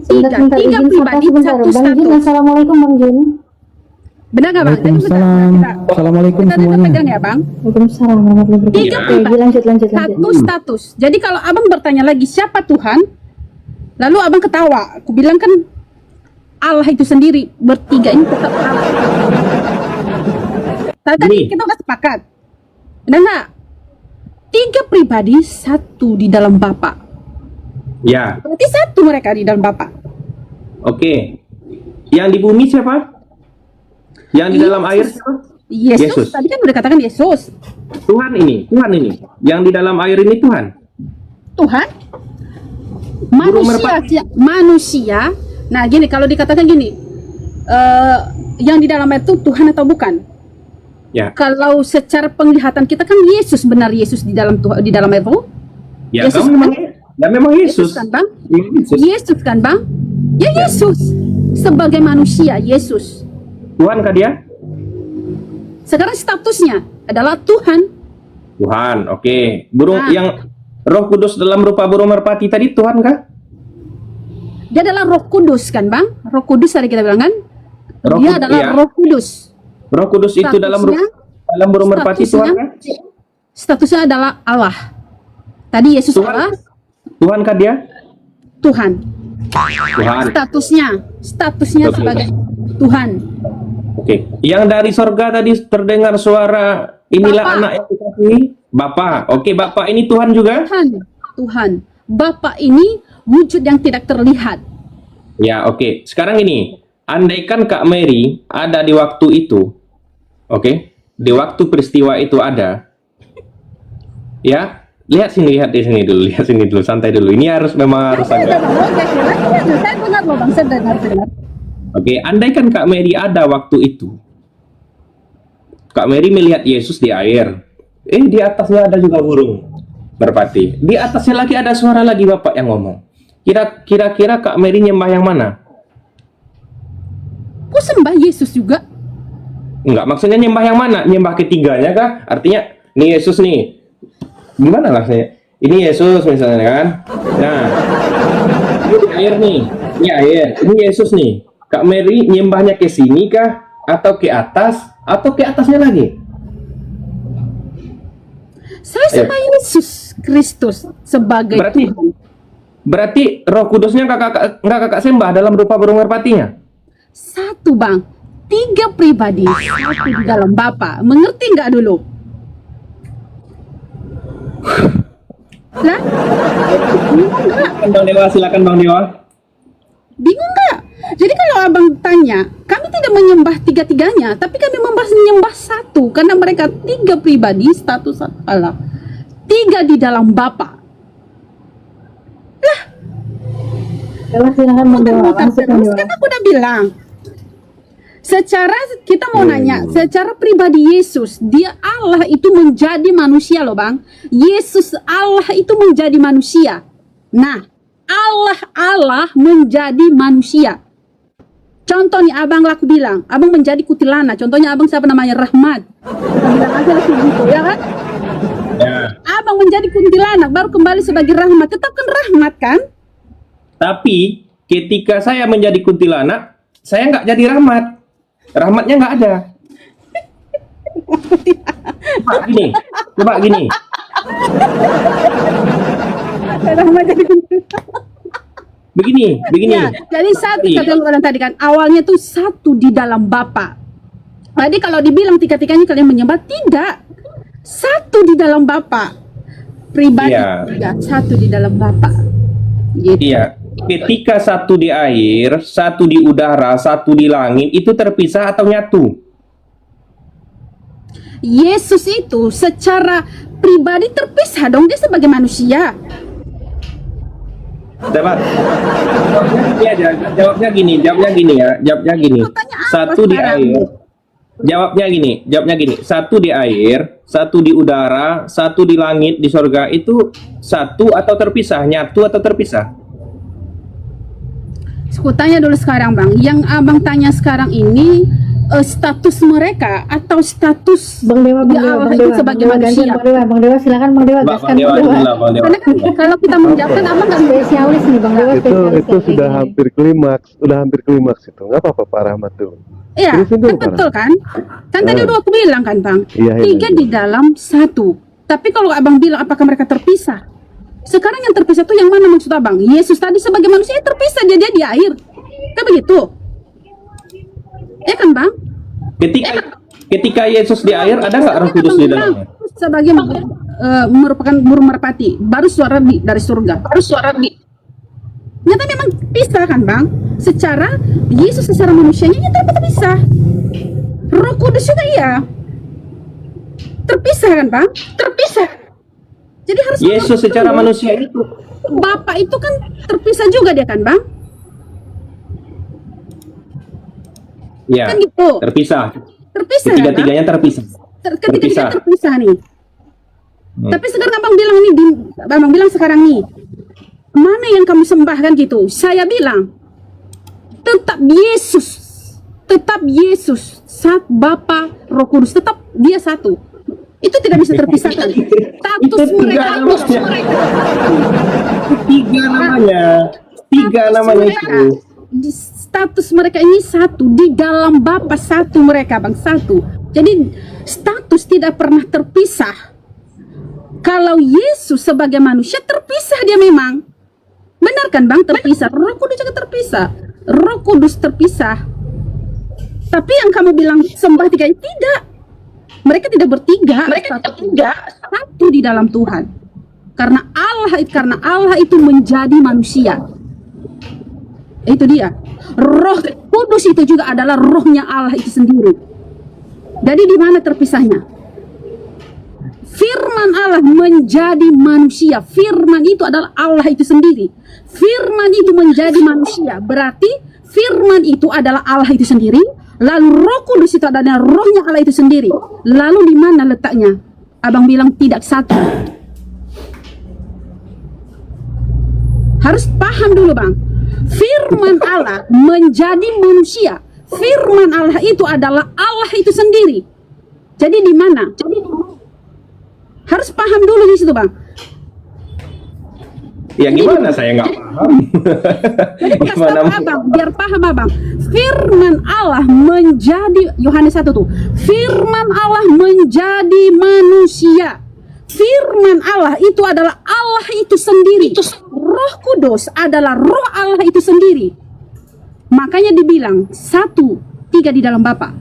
Sebentar, Tiga izin sapa pribadi, sebentar. satu Bang Jin, status. assalamualaikum Bang Jin. Benar nggak bang? Jadi Waalaikumsalam. Assalamualaikum kita semuanya. pegang ya bang. Waalaikumsalam warahmatullahi wabarakatuh. Tiga Oke, pribadi, lanjut. satu status. Jadi kalau abang bertanya lagi siapa Tuhan, lalu abang ketawa. Aku bilang kan Allah itu sendiri, bertiga ini tetap Allah. Tadi Nih. kita udah sepakat. Benar nggak? Tiga pribadi, satu di dalam Bapa. Ya, Berarti satu mereka di dalam Bapa. oke. Yang di bumi siapa? Yang di dalam air siapa? Yesus. Yesus. Tadi kan udah katakan Yesus. Tuhan ini. Yang di dalam air ini Tuhan. Tuhan. Burung Manusia. Nah gini, kalau dikatakan gini, yang di dalam air itu Tuhan atau bukan? Ya. Kalau secara penglihatan kita kan Yesus, benar Yesus di dalam air itu? Ya, Yesus memang Yesus. kan bang? Yesus. Yesus kan bang? Ya Yesus sebagai manusia, Yesus. Tuhan kah dia? Sekarang statusnya adalah Tuhan. Tuhan, oke. Burung Nah. yang Roh Kudus dalam rupa burung merpati tadi Tuhan kah? Dia adalah Roh Kudus kan bang? Roh Kudus tadi kita bilang kan? Roh Dia Kudus, adalah iya. Roh Kudus. Roh Kudus itu dalam burung merpati Tuhan kah? Statusnya adalah Allah. Tadi Yesus Tuhan. Allah, Tuhan kah dia? Tuhan. Tuhan. Statusnya Oke. sebagai Tuhan. Oke. Yang dari sorga tadi terdengar suara inilah Bapa. anak yang dikasihi. Bapa. Oke, Bapa ini Tuhan juga? Tuhan. Bapa ini wujud yang tidak terlihat. Ya, oke. Sekarang ini, andaikan Kak Mary ada di waktu itu, oke? Di waktu peristiwa itu ada, ya, lihat di sini dulu, santai dulu. Ini memang harus agak. Saya dengar loh bang, saya dengar. Oke, andaikan Kak Mary ada waktu itu, Kak Mary melihat Yesus di air. Di atasnya ada juga burung merpati. Di atasnya lagi ada suara lagi Bapak yang ngomong. Kira-kira Kak Mary nyembah yang mana? Kok sembah Yesus juga? Enggak, maksudnya nyembah yang mana? Nyembah ketiganya kah? Artinya, ini Yesus nih. Gimana lah saya? Ini Yesus misalnya kan. Nah, ini air nih. Ini air. Ini Yesus nih. Kak Mary nyembahnya ke sini kah? Atau ke atas? Atau ke atasnya lagi? Saya sembah Yesus Kristus sebagai Berarti Roh Kudusnya kakak sembah dalam rupa burung merpatinya? satu bang, tiga pribadi, satu di dalam Bapa. Mengerti nggak dulu? Lah, bingung nggak? Bang Dewa, silakan Bang Dewa. Bingung nggak? Jadi kalau abang tanya, kami tidak menyembah tiga-tiganya, tapi kami menyembah satu, karena mereka tiga pribadi, status Allah, tiga di dalam Bapa. Silakan Bang Dewa, langsung Bang Dewa. Kan aku udah bilang, secara kita mau nanya, secara pribadi Yesus, dia Allah itu menjadi manusia loh bang. Yesus Allah itu menjadi manusia. Nah, Allah menjadi manusia. Contoh nih abang laku bilang, abang menjadi kuntilanak. Contohnya abang siapa namanya Rahmat. Kita bilang aja lah gitu, ya kan? Ya. Abang menjadi kuntilanak baru kembali sebagai Rahmat. Tetap kan Rahmat kan? Tapi ketika saya menjadi kuntilanak, saya nggak jadi Rahmat. Rahmatnya nggak ada. Coba gini. Rahmat jadi kuntilanak. Begini. Ya, jadi satu Iya. kata orang tadi kan, awalnya tuh satu di dalam Bapa. Jadi kalau dibilang tiga-tiganya kalian menyembah, tidak. Satu di dalam Bapa. Pribadi Iya. tiga, satu di dalam Bapa. Gitu. Iya. Ketika satu di air, satu di udara, satu di langit, itu terpisah atau nyatu? Yesus itu secara pribadi terpisah dong, dia sebagai manusia. Dapat. Jawabnya gini ya. Jawabnya gini. Pertanyaan apa Satu di sekarang? air. Jawabnya gini. Satu di air, satu di udara, satu di langit, di sorga, itu satu atau terpisah? Nyatu atau terpisah? Aku tanya dulu sekarang bang, yang abang tanya sekarang ini status mereka atau status Bang Dewa, Bang ya Dewa, Allah Bang itu Dewa, sebagai Bang Dewa, manusia. gantian Bang Dewa, silakan Bang Dewa, Bang gaskan Dewa Bang dulu Dewa. lah, Bang Dewa. Karena kan kalau kita menjawabkan abang nggak Spesialis nih Bang Dewa, Itu spesialis itu kayak sudah gini. hampir klimaks itu. Nggak apa-apa Pak Rahmat tuh. Iya, Terusin dulu, kan Pak. betul kan? Kan tadi udah aku bilang kan bang, Iya, iya, tiga iya. di dalam satu. Tapi kalau abang bilang apakah mereka terpisah? Sekarang yang terpisah tuh yang mana maksud abang? Yesus tadi sebagai manusia terpisah, dia di air. Kan begitu? Ya kan bang? Ketika Yesus di air, ada nggak Roh Kudus di dalamnya? Sebagai merupakan burung merpati, baru suara dari surga. Nyata memang pisah kan bang? Secara Yesus secara manusianya nyata terpisah. Roh Kudus juga iya. Terpisah kan bang? Terpisah. Jadi harus Yesus secara manusia itu. Bapak itu kan terpisah juga dia kan bang? Ya, Kan gitu. terpisah. Terpisah kan, bang? Ketiga-tiganya terpisah. Ketiga-tiganya terpisah nih. Hmm. Tapi sekarang abang bilang nih, abang bilang sekarang nih, mana yang kamu sembah kan gitu? Saya bilang, tetap Yesus, saat Bapa Roh Kudus, tetap dia satu. Itu tidak bisa terpisahkan. Status Itu tiga mereka, namanya. Tiga namanya itu. status mereka ini satu di dalam Bapa, satu mereka bang, satu. Jadi status tidak pernah terpisah. Kalau Yesus sebagai manusia terpisah dia memang. Benar kan bang, terpisah. Roh Kudus juga terpisah. Roh Kudus terpisah. Tapi yang kamu bilang sembah tiga, tidak. Mereka tidak bertiga. Mereka tidak satu di dalam Tuhan. Karena Allah itu menjadi manusia. Itu dia. Roh Kudus itu juga adalah rohnya Allah itu sendiri. Jadi di mana terpisahnya? Firman Allah menjadi manusia. Firman itu adalah Allah itu sendiri. Firman itu menjadi manusia. Berarti firman itu adalah Allah itu sendiri. Lalu Roh Kudus itu adalah rohnya Allah itu sendiri. Lalu di mana letaknya? Abang bilang tidak satu. Harus paham dulu bang. Firman Allah menjadi manusia. Firman Allah itu adalah Allah itu sendiri. Jadi di mana? Harus paham dulu di situ bang. Ya gimana saya nggak paham? Jadi Gimana? abang, biar paham abang. Firman Allah menjadi, Yohanes 1 tuh. Firman Allah menjadi manusia. Firman Allah itu adalah Allah itu sendiri. Roh Kudus adalah roh Allah itu sendiri. Makanya dibilang satu, tiga di dalam Bapa.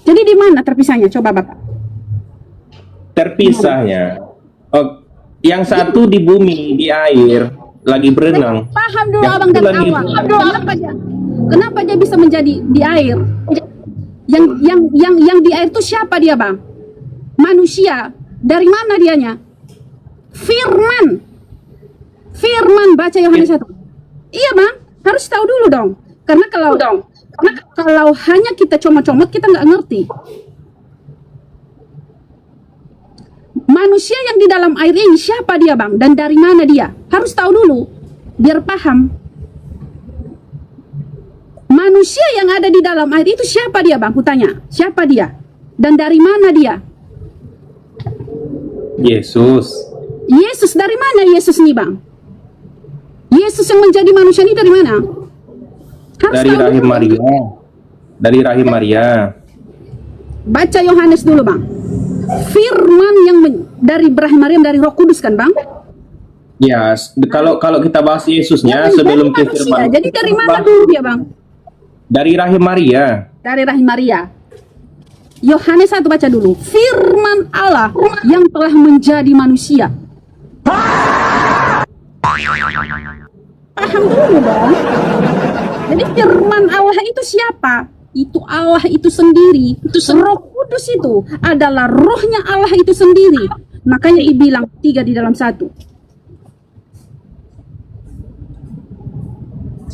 Jadi di mana terpisahnya? Coba Bapak. Terpisahnya. Oh, yang satu di bumi, di air, lagi berenang. Paham dulu Yang abang satu dari lagi. awal. Kenapa dia bisa menjadi di air? Yang di air itu siapa dia bang? Manusia. Dari mana dianya? Firman. Firman, baca Yohanes 1. Iya bang, harus tahu dulu dong. Karena kalau hanya kita comot-comot kita nggak ngerti. Manusia yang di dalam air ini siapa dia bang? Dan dari mana dia? Harus tahu dulu. biar paham. Manusia yang ada di dalam air itu siapa dia, Bang? Kutanya, siapa dia? Dan dari mana dia? Yesus. Yesus, dari mana Yesus nih, Bang? Yesus yang menjadi manusia ini dari mana? Harus Dari tahu rahim dulu. Maria. Dari rahim Maria. Baca Yohanes dulu, Bang. Firman yang dari rahim Maria, dari Roh Kudus kan, Bang? Ya, kalau kita bahas Yesusnya Yang sebelum menjadi ke manusia. firman. Jadi dari mana dulu dia, Bang? Dari rahim Maria. Dari rahim Maria. Yohanes 1 baca dulu. Firman Allah yang telah menjadi manusia. Paham dulu dong. Jadi firman Allah itu siapa? Itu Allah itu sendiri. Itu Roh Kudus itu adalah rohnya Allah itu sendiri. Makanya dibilang 3 di dalam 1.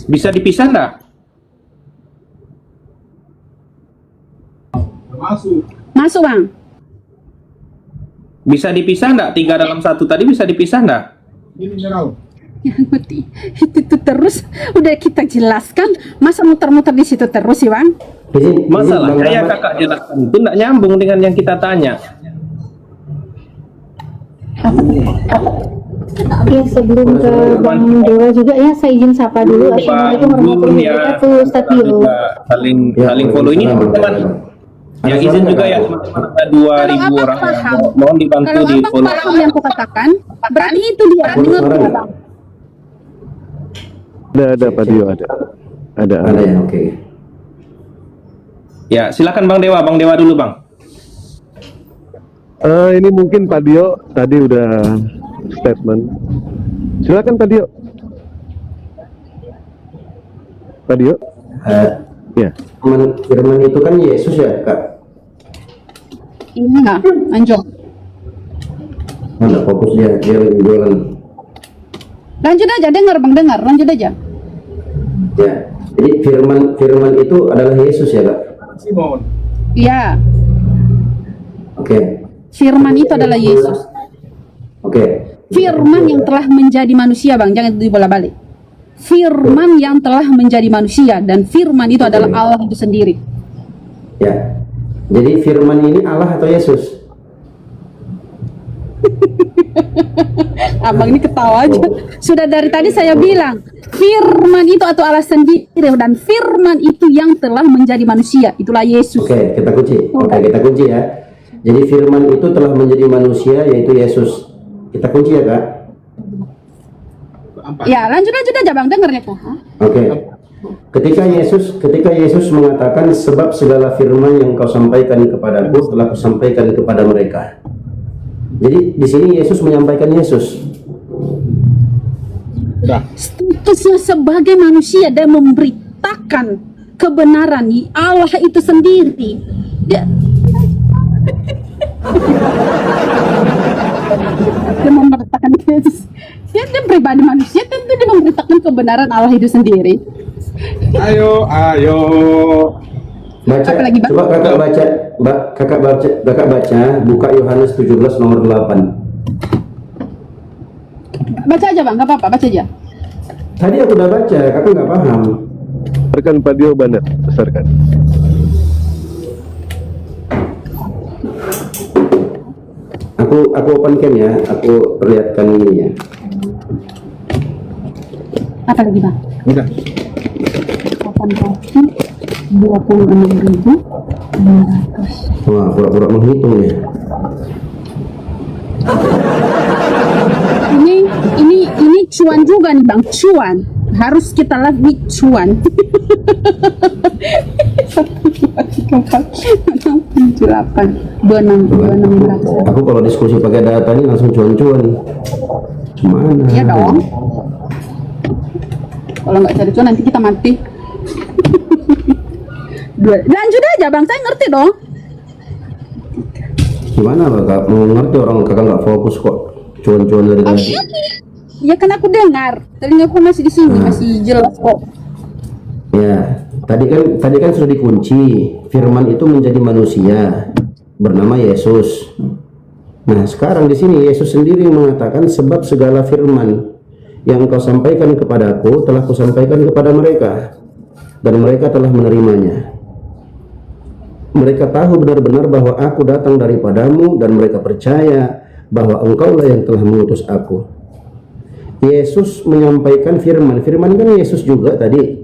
Bisa dipisah enggak? Masuk, Bang. Bisa dipisah enggak? 3 dalam 1 tadi bisa dipisah enggak? Yang ngerti itu terus udah kita jelaskan, masa muter-muter di situ terus sih, Bang? Masalahnya ya kakak jelaskan itu enggak nyambung dengan yang kita tanya. Oke, sebelum ke Bang Dewa juga ya, saya izin sapa dulu. Assalamualaikum warahmatullahi wabarakatuh, Ustaz Tio. Saling follow ini teman-teman. Yang izin juga ya teman-teman, ada 2.000 orang yang mohon dibantu Kalau di abang follow. paham yang aku katakan, berarti itu dia. Dengar dulu, Bang. Ada Pak Dio, ada. Ada ya, oke. Ya, silakan Bang Dewa dulu Bang. Ini mungkin Pak Dio tadi udah statement. Silakan Pak Dio. Pak Dio? Ya. Firman itu kan Yesus ya, Kak? Iya, Anjong. Ada fokus dia lagi jualan. Lanjut aja, dengar Bang, dengar. Lanjut aja. Ya, jadi firman itu adalah Yesus ya, Kak? Iya, Oke, firman itu adalah Yesus. oke. Firman yang telah menjadi manusia, Bang. Jangan dibolak-balik. Firman yang telah menjadi manusia, dan firman itu adalah Allah itu sendiri. Ya, jadi firman ini Allah atau Yesus? Abang ini ketawa aja. Sudah dari tadi saya bilang, firman itu atau Allah sendiri, dan firman itu yang telah menjadi manusia, itulah Yesus. Oke, kita kunci. Oke, kita kunci ya. Jadi firman itu telah menjadi manusia, yaitu Yesus. Kita kunci ya, Kak? Ya, lanjut aja Bang, dengar ya kok. Oke. Ketika Yesus mengatakan, sebab segala firman yang kau sampaikan kepadaku telah kusampaikan kepada mereka. Jadi di sini Yesus menyampaikan Yesus. Statusnya sebagai manusia dan memberitakan kebenaran Allah itu sendiri. Dia memberitakan Yesus. Dia pribadi manusia, tentu dia memberitakan kebenaran Allah itu sendiri. Ayo. Baca, Apa lagi, Bang? coba kakak baca, buka Yohanes 17 nomor 8. Baca aja Bang, gak apa-apa, baca aja. Tadi aku udah baca, kakak nggak paham. Besarkan Pak Dio banget, besarkan. Aku open cam ya, aku perlihatkan ini ya. Apa lagi Bang? Udah. 26.600. Wah, pura-pura menghitung ya. Ini cuan juga nih Bang, cuan. Harus kita lihat nih cuan. 26.600. Aku kalau diskusi pakai data ini langsung cuan-cuan. Gimana? Iya dong. Kalau nggak cari cuan nanti kita mati. Lanjut aja Bang, saya ngerti dong. Gimana kakak? Mau ngerti orang kakak nggak fokus kok. Cuan-cuan dari tadi. Ya kan aku dengar, telingaku masih di sini, masih jelas kok. Ya, tadi kan sudah dikunci. Firman itu menjadi manusia bernama Yesus. Nah, sekarang di sini Yesus sendiri yang mengatakan sebab segala firman yang engkau sampaikan kepadaku telah kusampaikan kepada mereka, dan mereka telah menerimanya. Mereka tahu benar-benar bahwa aku datang daripadamu, dan mereka percaya bahwa engkaulah yang telah mengutus aku. Yesus menyampaikan firman. Firman kan Yesus juga tadi.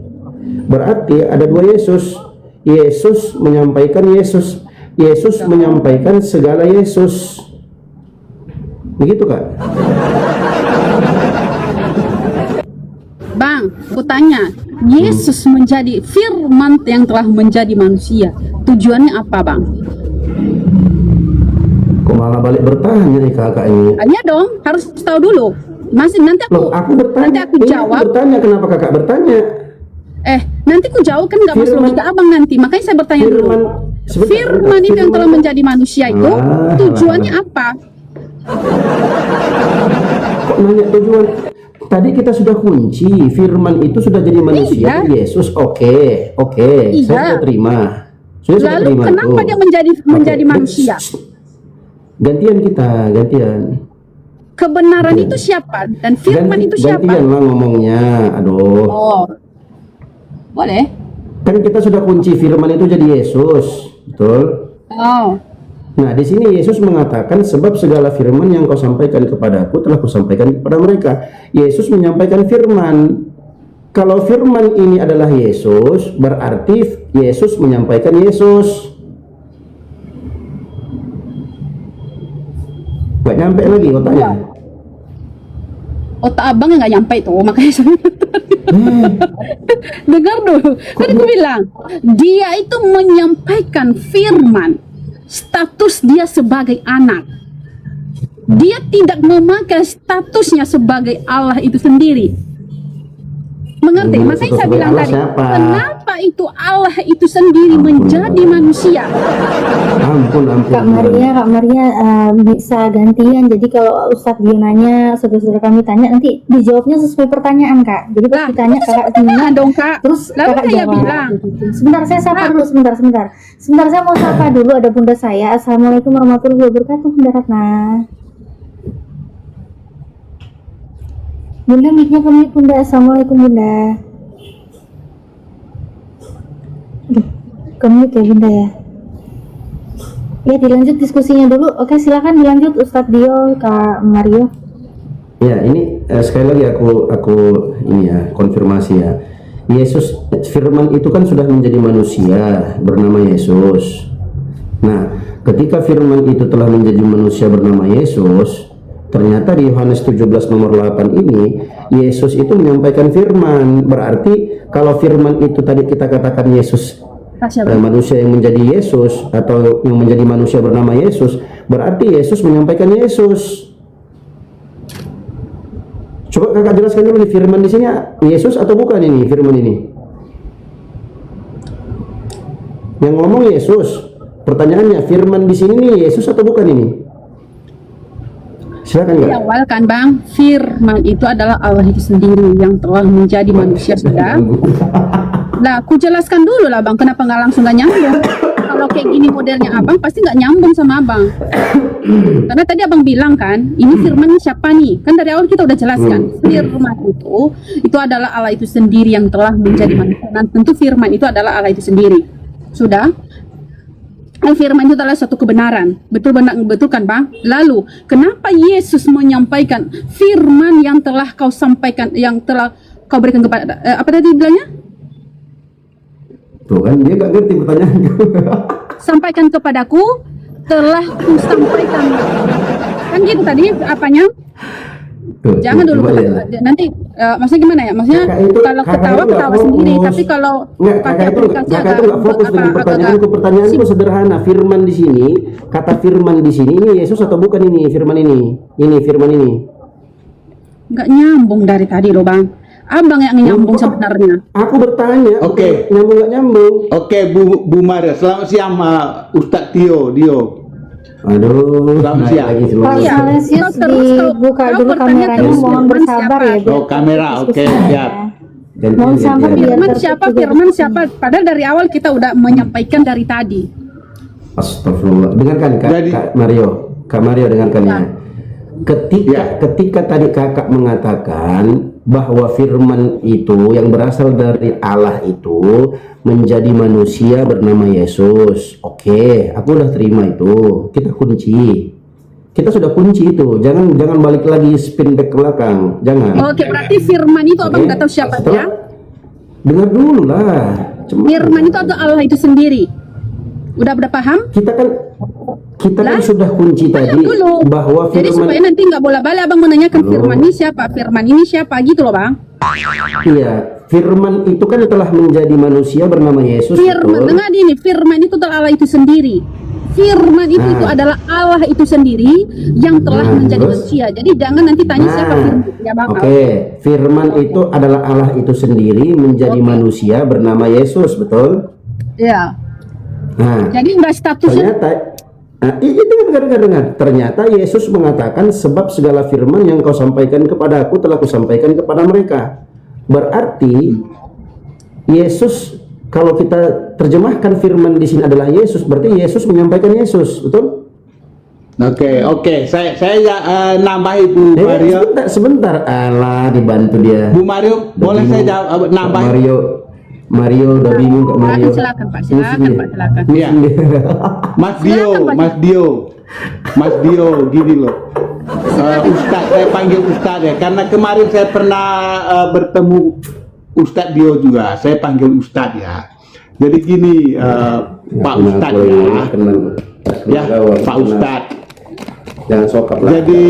Berarti ada dua Yesus. Yesus menyampaikan Yesus. Yesus menyampaikan segala Yesus. Begitu, Kak? Bang, aku tanya, Yesus menjadi firman yang telah menjadi manusia. Tujuannya apa, Bang? Kok malah balik bertanya nih kakak ini? Tanya dong, harus tahu dulu. Masih nanti Loh, aku bertanya. nanti aku Ini jawab. Aku bertanya, kenapa kakak bertanya? Nanti aku jawab kan nggak masuk Firman- logika abang nanti. Makanya saya bertanya dulu. Sebentar, Firman itu yang firman- telah menjadi manusia itu Alah, tujuannya apa? Kok nanya tujuan? Tadi kita sudah kunci, firman itu sudah jadi manusia, Iya. Yesus. Oke. Iya. Saya sudah terima. Saya Lalu terima kenapa itu. dia menjadi Oke. manusia? Gantian kita, gantian. Kebenaran itu siapa dan firman itu siapa? Gantian lah ngomongnya. Aduh. Oh, boleh. Kan kita sudah kunci firman itu jadi Yesus, betul? Oh, Nah, di sini Yesus mengatakan sebab segala firman yang kau sampaikan kepadaku telah kusampaikan kepada mereka. Yesus menyampaikan firman. Kalau firman ini adalah Yesus, berarti Yesus menyampaikan Yesus. Gak nyampe lagi otaknya. otak abang nggak nyampe itu, makanya saya dengar dulu. Kan aku bilang dia itu menyampaikan firman. Status dia sebagai anak. Dia tidak memakai statusnya sebagai Allah itu sendiri. Mengerti? Hmm, Makanya status saya sebagai bilang Allah tadi, siapa? kenapa itu Allah itu sendiri menjadi manusia? Ampun. Kak Maria bisa gantian. Jadi kalau Ustadz dia nanya, saudara-saudara kami tanya, nanti dijawabnya sesuai pertanyaan, Kak. Jadi pas Lah, ditanya itu kakak pertanyaan gimana, dong, Kak. terus Lalu kakak saya jawab. bilang, Gitu. Sebentar, saya sapa dulu. Sebentar, saya mau sapa dulu. Ada bunda saya. Assalamualaikum warahmatullahi wabarakatuh, Bunda Ratna. Bunda, mic-nya ke mic, Bunda. Assalamualaikum, Bunda. Aduh, ke mic ya, Bunda ya. Ya, dilanjut diskusinya dulu. Oke, silakan dilanjut Ustadz Dio, Kak Mario. Ya, ini sekali lagi aku ini ya, konfirmasi ya. Yesus, firman itu kan sudah menjadi manusia bernama Yesus. Nah, ketika firman itu telah menjadi manusia bernama Yesus, ternyata di Yohanes 17 nomor 8 ini Yesus itu menyampaikan firman. Berarti kalau firman itu tadi kita katakan Yesus manusia yang menjadi Yesus atau yang menjadi manusia bernama Yesus, berarti Yesus menyampaikan Yesus. Coba kakak jelaskan dulu nih, firman di sini Yesus atau bukan ini firman ini? Yang ngomong Yesus. Pertanyaannya, firman di sini nih Yesus atau bukan ini? Silakan di Kak. awal kan Bang, firman itu adalah Allah itu sendiri yang telah menjadi manusia sudah. Nah, aku jelaskan dulu lah Bang, kenapa nggak langsung nggak nyambung? Kalau kayak gini modelnya Abang pasti nggak nyambung sama Abang. Karena tadi Abang bilang kan, ini firman siapa nih? Kan dari awal kita udah jelaskan, firman itu adalah Allah itu sendiri yang telah menjadi manusia. Dan tentu firman itu adalah Allah itu sendiri. Sudah? Firman itu adalah suatu kebenaran. Betul kan Bang? Lalu, kenapa Yesus menyampaikan firman yang telah kau sampaikan, yang telah kau berikan kepada, apa tadi bilangnya? Tuh kan dia gak ngerti pertanyaannya. Sampaikan kepadaku, telah ku sampaikan. Kan gitu tadi apanya? Tuh, Jangan dulu coba ketawa. ya. Nanti maksudnya gimana ya? Maksudnya kalau ketawa nggak sendiri, fokus. tapi kalau Nggak, pakai kakak itu aplikasi nggak fokus dengan pertanyaanku. Pertanyaanku sederhana. Firman di sini, kata firman di sini ini Yesus atau bukan ini firman ini? Ini firman ini. nggak nyambung dari tadi loh Bang. Abang yang nyambung sebenarnya. Aku bertanya. Oke. Nyambung nggak nyambung? Oke, Bu Maria, selamat siang Ustadz Dio. Aduh. Selamat siang. lagi seluruh. Pak Iya. Salesius Kau terus dibuka kau dulu bertanya kameranya, terus, mohon firman bersabar siapa? ya. biar Oh, kamera, oke, diskusinya. siap. Mohon sabar biar Firman tertutup siapa? juga Firman diskusinya. siapa? Padahal dari awal kita udah menyampaikan dari tadi. Astagfirullah. Dengarkan Jadi- Kak Mario dengarkan ya. Ketika tadi kakak mengatakan bahwa firman itu yang berasal dari Allah itu menjadi manusia bernama Yesus. Oke, aku udah terima itu. Kita kunci. Kita sudah kunci itu. Jangan balik lagi spin back ke belakang. Jangan. Oke, berarti firman itu abang nggak tahu siapa dia? Dengar dulu lah. Firman itu atau Allah itu sendiri? Udah paham? Kita kan sudah kunci tadi Dulu. bahwa Jadi supaya firman. nanti nggak bola-balik abang menanyakan firman ini siapa, firman ini siapa gitu loh bang. Iya, firman itu kan telah menjadi manusia bernama Yesus. Firman, betul? dengar ini, firman itu adalah Allah itu sendiri. Firman itu adalah Allah itu sendiri yang telah menjadi terus? manusia. Jadi jangan nanti tanya siapa firman ya bang. Oke, firman itu adalah Allah itu sendiri menjadi manusia bernama Yesus, betul? Ya. Nah, Jadi nggak statusnya. ternyata itu dengar. Ternyata Yesus mengatakan sebab segala firman yang kau sampaikan kepada aku telah kusampaikan kepada mereka. Berarti Yesus, kalau kita terjemahkan firman di sini adalah Yesus, berarti Yesus menyampaikan Yesus, betul? Oke. Saya nambahi Bu Mario. Sebentar. Alah, dibantu dia. Bu Mario, boleh saya jawab, nambahi? Mario udah bingung Kak Mario. Silakan Pak, silakan. Iya. Mas Dio, gini loh. Ustadz, saya panggil Ustadz ya, karena kemarin saya pernah bertemu Ustadz Dio juga. Saya panggil Ustadz ya. Jadi gini, Pak Ustadz ya, Pak Ustadz. Jangan sokap lah. Jadi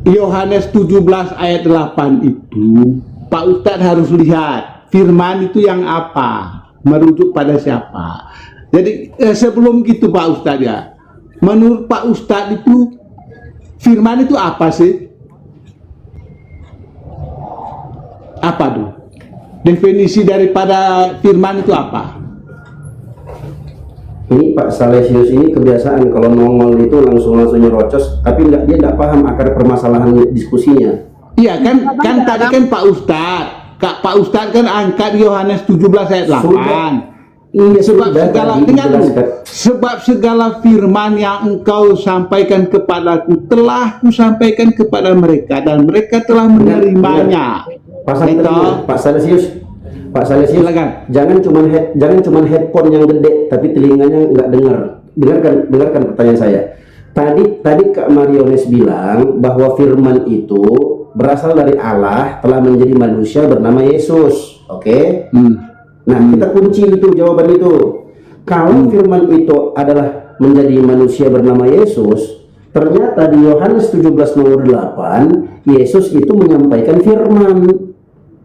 Yohanes 17 ayat 8 itu Pak Ustadz harus lihat firman itu yang apa, merujuk pada siapa. Jadi sebelum gitu Pak Ustadz ya, menurut Pak Ustadz itu firman itu apa sih? Apa tuh? Definisi daripada firman itu apa? Ini Pak Salesius ini kebiasaan kalau nongol itu langsung nyerocos, tapi dia nggak paham akar permasalahan diskusinya. Iya kan tadi kan Pak Ustadz kan angkat Yohanes 17 ayat 8. Iya, Sebab segala firman yang engkau sampaikan kepadaku telah kusampaikan kepada mereka dan mereka telah menerimanya. Pak Salesius, silakan. jangan cuman headphone yang gede tapi telinganya nggak dengar. Dengarkan pertanyaan saya. Tadi Kak Mariones bilang bahwa firman itu berasal dari Allah telah menjadi manusia bernama Yesus. Oke? Nah, kita kunci itu jawaban itu. Kalau firman itu adalah menjadi manusia bernama Yesus, ternyata di Yohanes 17 nomor 8, Yesus itu menyampaikan firman.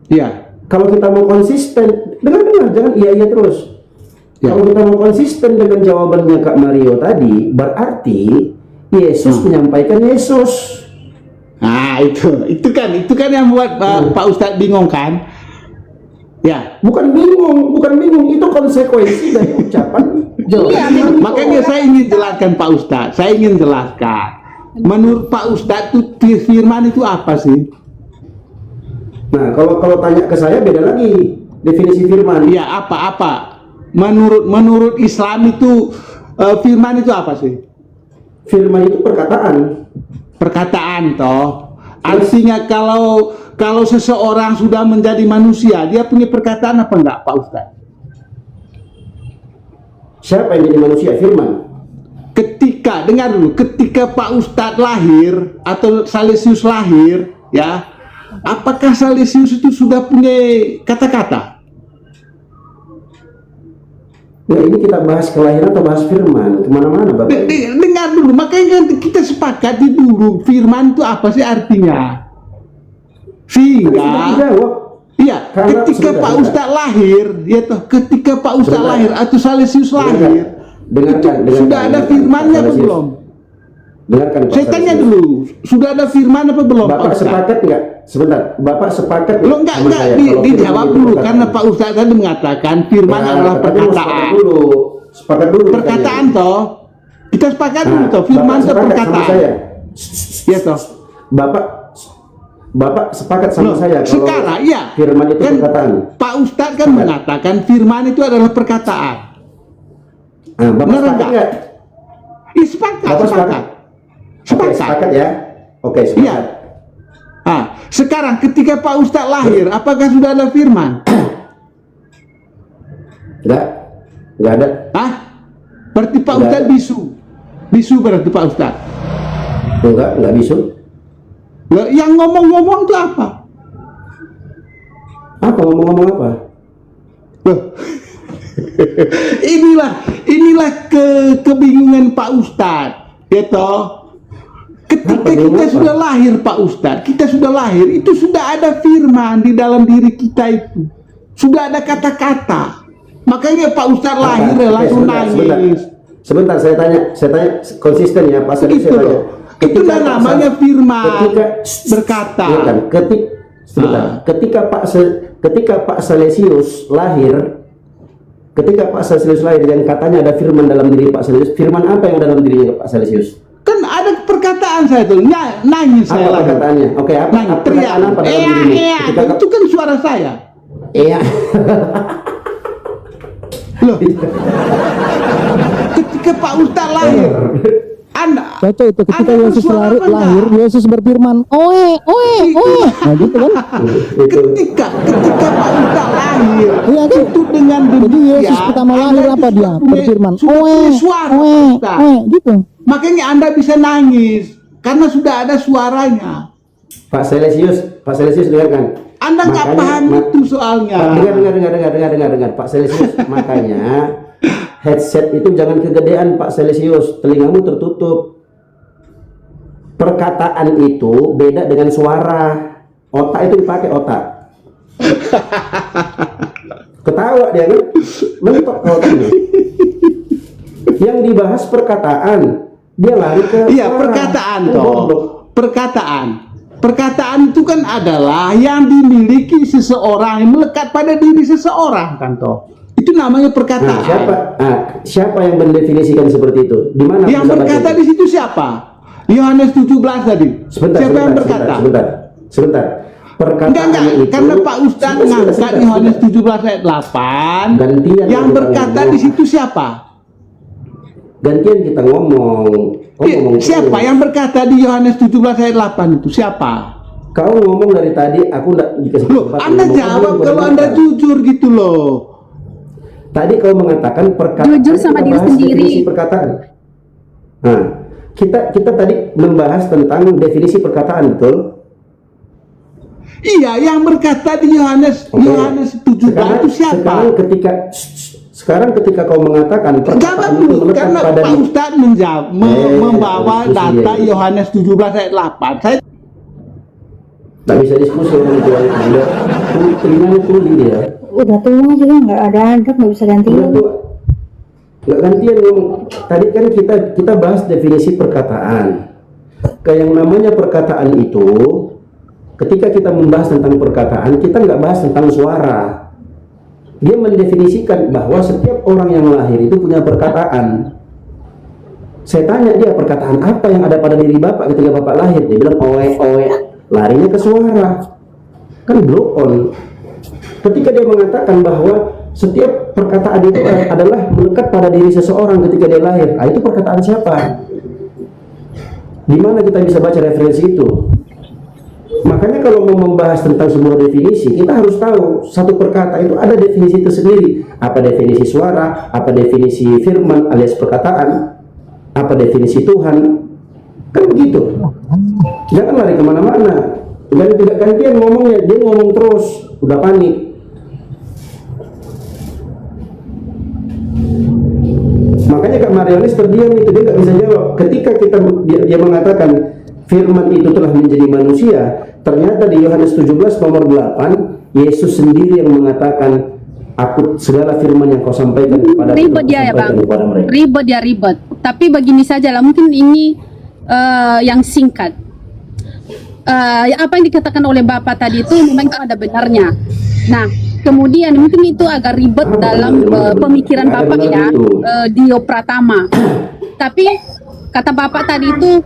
Iya. Kalau kita mau konsisten, dengar, jangan iya terus. Ya. Kalau kita mau konsisten dengan jawabannya Kak Mario tadi, berarti Yesus menyampaikan Yesus. Nah, itu kan yang buat Pak Ustadz bingung kan? Ya, Bukan bingung, itu konsekuensi dari ucapan jawaban. makanya saya ingin jelaskan Pak Ustadz. Saya ingin jelaskan. Menurut Pak Ustadz itu firman itu apa sih? Nah, kalau tanya ke saya beda lagi definisi firman. Iya, apa? Menurut Islam itu firman itu apa sih? Firman itu Perkataan toh. Artinya kalau seseorang sudah menjadi manusia, dia punya perkataan apa enggak, Pak Ustadz? Siapa yang jadi manusia? Firman. Dengar dulu, ketika Pak Ustadz lahir atau Salesius lahir, ya, apakah Salesius itu sudah punya kata-kata? Nah, ini kita bahas kelahiran atau bahas firman? Kemana-mana Bapak? Dengar dulu, makanya kan kita sepakati dulu firman itu apa sih artinya? Sehingga iya, ketika Pak Ustadz lahir, ya toh, ketika Pak Ustadz lahir atau Salesius lahir, sudah ada firmannya apa belum? Dengarkan Pak Saya tanya dulu, sudah ada firman apa belum? Bapak sepakat nggak? Sebentar, Bapak sepakat Lo enggak dijawab dulu karena Pak Ustadz tadi mengatakan firman adalah perkataan. Sepakat dulu. Perkataan toh, kita sepakat dulu toh, firman itu perkataan. Ya toh. Bapak sepakat sama saya kalau sekarang iya. Firman itu kan, perkataan. Pak Ustadz kan mengatakan firman itu adalah perkataan. Nah, Bapak sepakat nggak? Sepakat. Oke, sepakat ya. Oke, sepakat. Iya. Sekarang ketika Pak Ustadz lahir, apakah sudah ada firman? Enggak ada. Berarti Pak Ustadz bisu berarti Pak Ustadz. Enggak bisu. Yang ngomong-ngomong itu apa? Apa ngomong-ngomong apa? inilah kebingungan Pak Ustadz, ya toh. Ketika kita sudah lahir Pak Ustadz, kita sudah lahir, itu sudah ada firman di dalam diri kita itu. Sudah ada kata-kata. Makanya Pak Ustadz lahir langsung nangis. Sebentar, saya tanya konsisten ya Pak. Itu loh. Itu namanya firman berkata. Ketika Pak Salesius lahir, dan katanya ada firman dalam diri Pak Salesius, firman apa yang ada dalam dirinya Pak Salesius? Kan ada perkataan saya tuh, nangis saya. Apa perkataannya? Oke, apa perkataan apa dalam dirinya? Itu kan suara saya. Iya. Loh. Ketika Pak Ustadz lahir, Cocok itu ketika Yesus lahir, Yesus berfirman, oe. Nah gitu kan? ketika Pak Ustadz lahir, Iya kan? itu dengan Jadi Yesus pertama lahir apa dia? Berfirman, oe, gitu. Makanya Anda bisa nangis karena sudah ada suaranya. Pak Salesius dengarkan. Anda nggak paham itu soalnya. Dengar Pak Salesius, makanya headset itu jangan kegedean Pak Salesius, telingamu tertutup. Perkataan itu beda dengan suara. Otak itu dipakai otak. Ketawa dia kan? Mentok otaknya. Yang dibahas perkataan, dia lari ke perkataan toh. Perkataan itu kan adalah yang dimiliki seseorang, yang melekat pada diri seseorang kan toh. Itu namanya perkataan. Siapa yang mendefinisikan seperti itu? Di mana? Yang berkata di situ siapa? Yohanes 17 tadi. Siapa yang berkata? Sebentar. Perkataan itu karena Pak Ustadz ngangkat Yohanes 17 ayat 8. Yang berkata di situ siapa? Gantian kita ngomong. Siapa yang berkata di Yohanes 17 ayat 8 itu? Siapa? Kau ngomong dari tadi, aku enggak dikasih kesempatan. Anda jawab kalau Anda jujur gitu loh. Tadi kau mengatakan perkataan. Jujur sama diri sendiri. Perkataan. Nah, kita tadi membahas tentang definisi perkataan, betul? Iya, yang berkata di Yohanes 17 itu siapa? Sekarang ketika kau mengatakan perkataan itu melekat pada Pak Ustadz membawa data Yohanes 17 ayat 8. Saya tak bisa diskusi orang itu. Telinganya kuning dia. Udah tua juga nggak ada adab, nggak bisa gantian. Nggak gantian ngomong. Tadi kan kita bahas definisi perkataan. Kayak yang namanya perkataan itu, ketika kita membahas tentang perkataan, kita nggak bahas tentang suara. Dia mendefinisikan bahwa setiap orang yang lahir itu punya perkataan. Saya tanya dia, perkataan apa yang ada pada diri Bapak ketika Bapak lahir? Dia bilang oe, larinya ke suara. Kan blow on. Ketika dia mengatakan bahwa setiap perkataan itu adalah melekat pada diri seseorang ketika dia lahir, itu perkataan siapa? Di mana kita bisa baca referensi itu? Makanya kalau mau membahas tentang sebuah definisi, kita harus tahu satu perkataan itu ada definisi tersendiri. Apa definisi suara, apa definisi firman alias perkataan, apa definisi Tuhan. Kan begitu. Jangan lari kemana-mana. Dan tidak gantian ngomongnya, dia ngomong terus, udah panik. Makanya Kak Marionis terdiam itu, dia nggak bisa jawab. Ketika dia mengatakan firman itu telah menjadi manusia, ternyata di Yohanes 17 nomor 8 Yesus sendiri yang mengatakan, aku segala firman yang kau sampaikan kepada ribet dia ya Bang, ribet. Tapi begini saja lah, mungkin ini yang singkat. Apa yang dikatakan oleh Bapak tadi itu memang itu ada benarnya. Nah, kemudian mungkin itu agak ribet dalam pemikiran Bapak ya, Dio Pratama. Tapi kata Bapak tadi itu